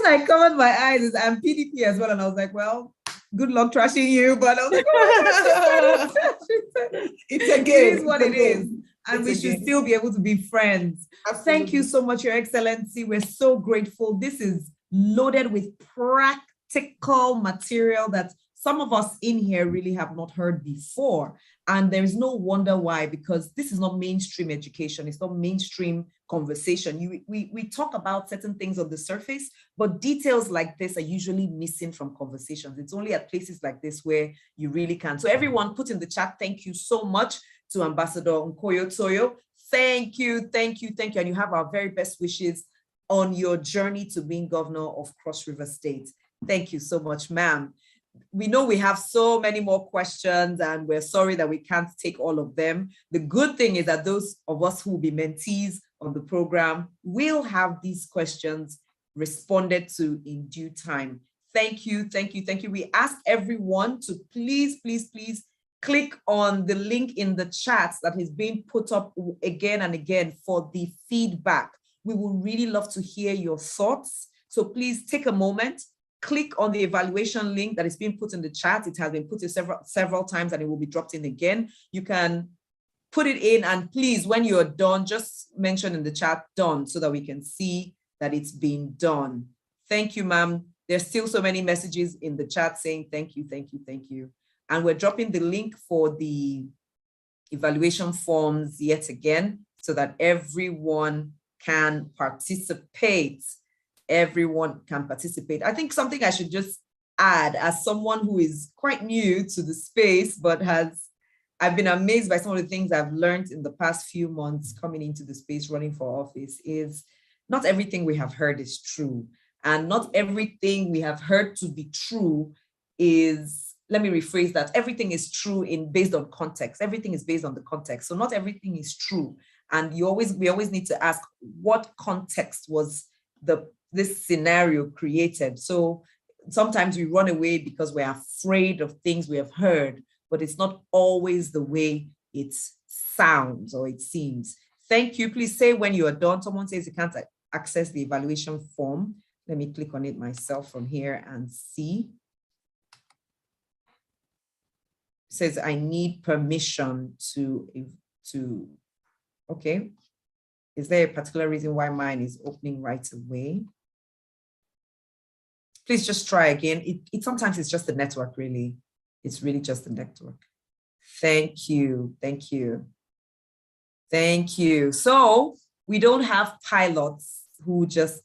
I covered my eyes is I'm PDP as well, and I was like, well, good luck trashing you, but I was like, oh, it's a game. It is what it is, and we should still be able to be friends. Absolutely. Thank you so much, Your Excellency. We're so grateful. This is loaded with practical material that some of us in here really have not heard before. And there is no wonder why, because this is not mainstream education. It's not mainstream conversation. We talk about certain things on the surface, but details like this are usually missing from conversations. It's only at places like this where you really can. So everyone put in the chat, thank you so much to Ambassador Nkoyo Toyo. Thank you. And you have our very best wishes on your journey to being governor of Cross River State. Thank you so much, ma'am. We know we have so many more questions and we're sorry that we can't take all of them. The good thing is that those of us who will be mentees on the program will have these questions responded to in due time. Thank you. We ask everyone to please click on the link in the chat that is being put up again and again for the feedback. We would really love to hear your thoughts. So please take a moment. Click on the evaluation link that is being put in the chat. It has been put in several times and it will be dropped in again. You can put it in and please, when you're done, just mention in the chat done so that we can see that it's been done. Thank you, ma'am. There's still so many messages in the chat saying thank you. And we're dropping the link for the evaluation forms yet again so that everyone can participate. I think something I should just add as someone who is quite new to the space, but I've been amazed by some of the things I've learned in the past few months coming into the space running for office is not everything we have heard is true. And not everything we have heard to be true is, let me rephrase that, everything is true based on context. Everything is based on the context. So not everything is true. And we always need to ask what context was this scenario created. So sometimes we run away because we're afraid of things we have heard, but it's not always the way it sounds or it seems. Thank you. Please say when you are done. Someone says you can't access the evaluation form. Let me click on it myself from here and see. It says I need permission to okay. Is there a particular reason why mine is opening right away? Please just try again. Sometimes it's just the network, really. It's really just the network. Thank you. So we don't have pilots who just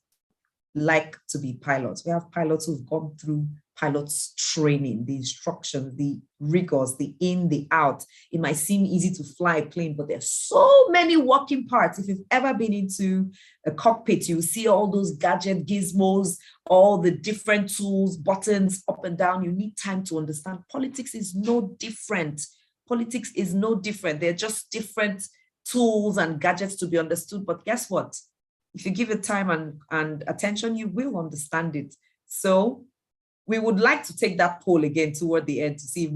like to be pilots. We have pilots who've gone through pilots training, the instructions, the rigors, the in, the out. It might seem easy to fly a plane, but there's so many working parts. If you've ever been into a cockpit, you see all those gadget gizmos, all the different tools, buttons up and down. You need time to understand. Politics is no different. They're just different tools and gadgets to be understood. But guess what? If you give it time and attention, you will understand it. So we would like to take that poll again toward the end to see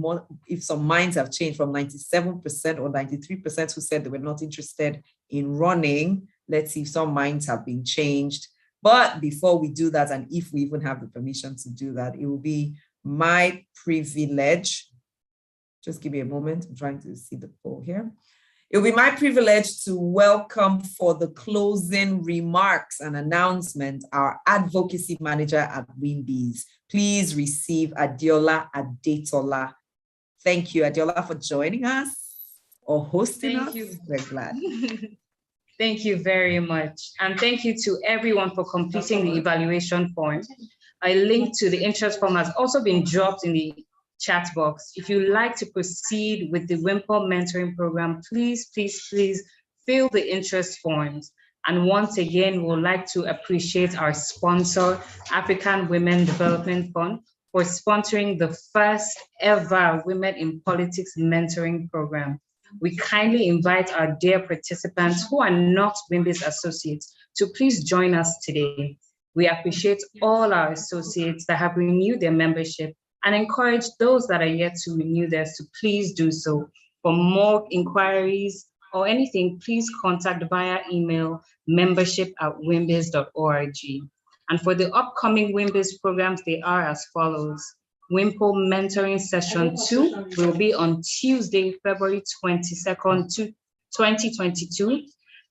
if some minds have changed from 97% or 93% who said they were not interested in running. Let's see if some minds have been changed. But before we do that, and if we even have the permission to do that, it will be my privilege. Just give me a moment. I'm trying to see the poll here. It will be my privilege to welcome for the closing remarks and announcement our advocacy manager at WIMBIZ. Please receive Adiola Adetola. Thank you, Adiola, for joining us or hosting us. We're glad. Thank you very much. And thank you to everyone for completing the evaluation form. A link to the interest form has also been dropped in the chat box. If you'd like to proceed with the WIMPol mentoring program, please fill the interest forms. And once again, we would like to appreciate our sponsor, African Women Development Fund, for sponsoring the first ever Women in Politics mentoring program. We kindly invite our dear participants who are not WIMBIZ associates to please join us today. We appreciate all our associates that have renewed their membership and encourage those that are yet to renew theirs to please do so. For more inquiries or anything, please contact via email membership@wimbiz.org. And for the upcoming WIMBIZ programs, they are as follows. WIMPol Mentoring Session 2 will be on Tuesday, February 22nd, 2022.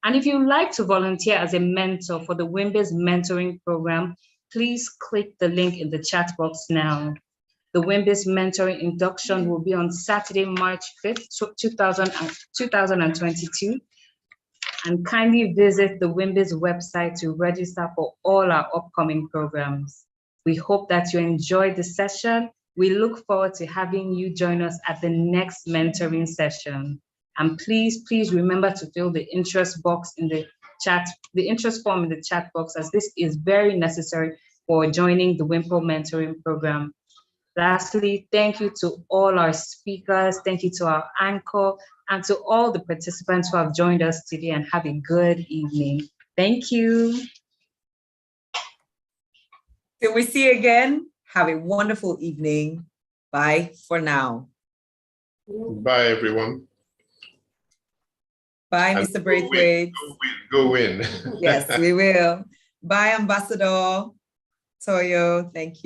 And if you'd like to volunteer as a mentor for the WIMBIZ mentoring program, please click the link in the chat box now. The WIMBIZ mentoring induction will be on Saturday, March 5th, 2022. And kindly visit the WIMBIZ website to register for all our upcoming programs. We hope that you enjoyed the session. We look forward to having you join us at the next mentoring session. And please remember to fill the interest box in the chat, the interest form in the chat box, as this is very necessary for joining the WIMPol mentoring program. Lastly, thank you to all our speakers. Thank you to our anchor and to all the participants who have joined us today, and have a good evening. Thank you. Till we see you again, have a wonderful evening. Bye for now. Bye, everyone. Bye, And Mr. Braithwaite. Go win. Yes, we will. Bye, Ambassador Toyo. Thank you.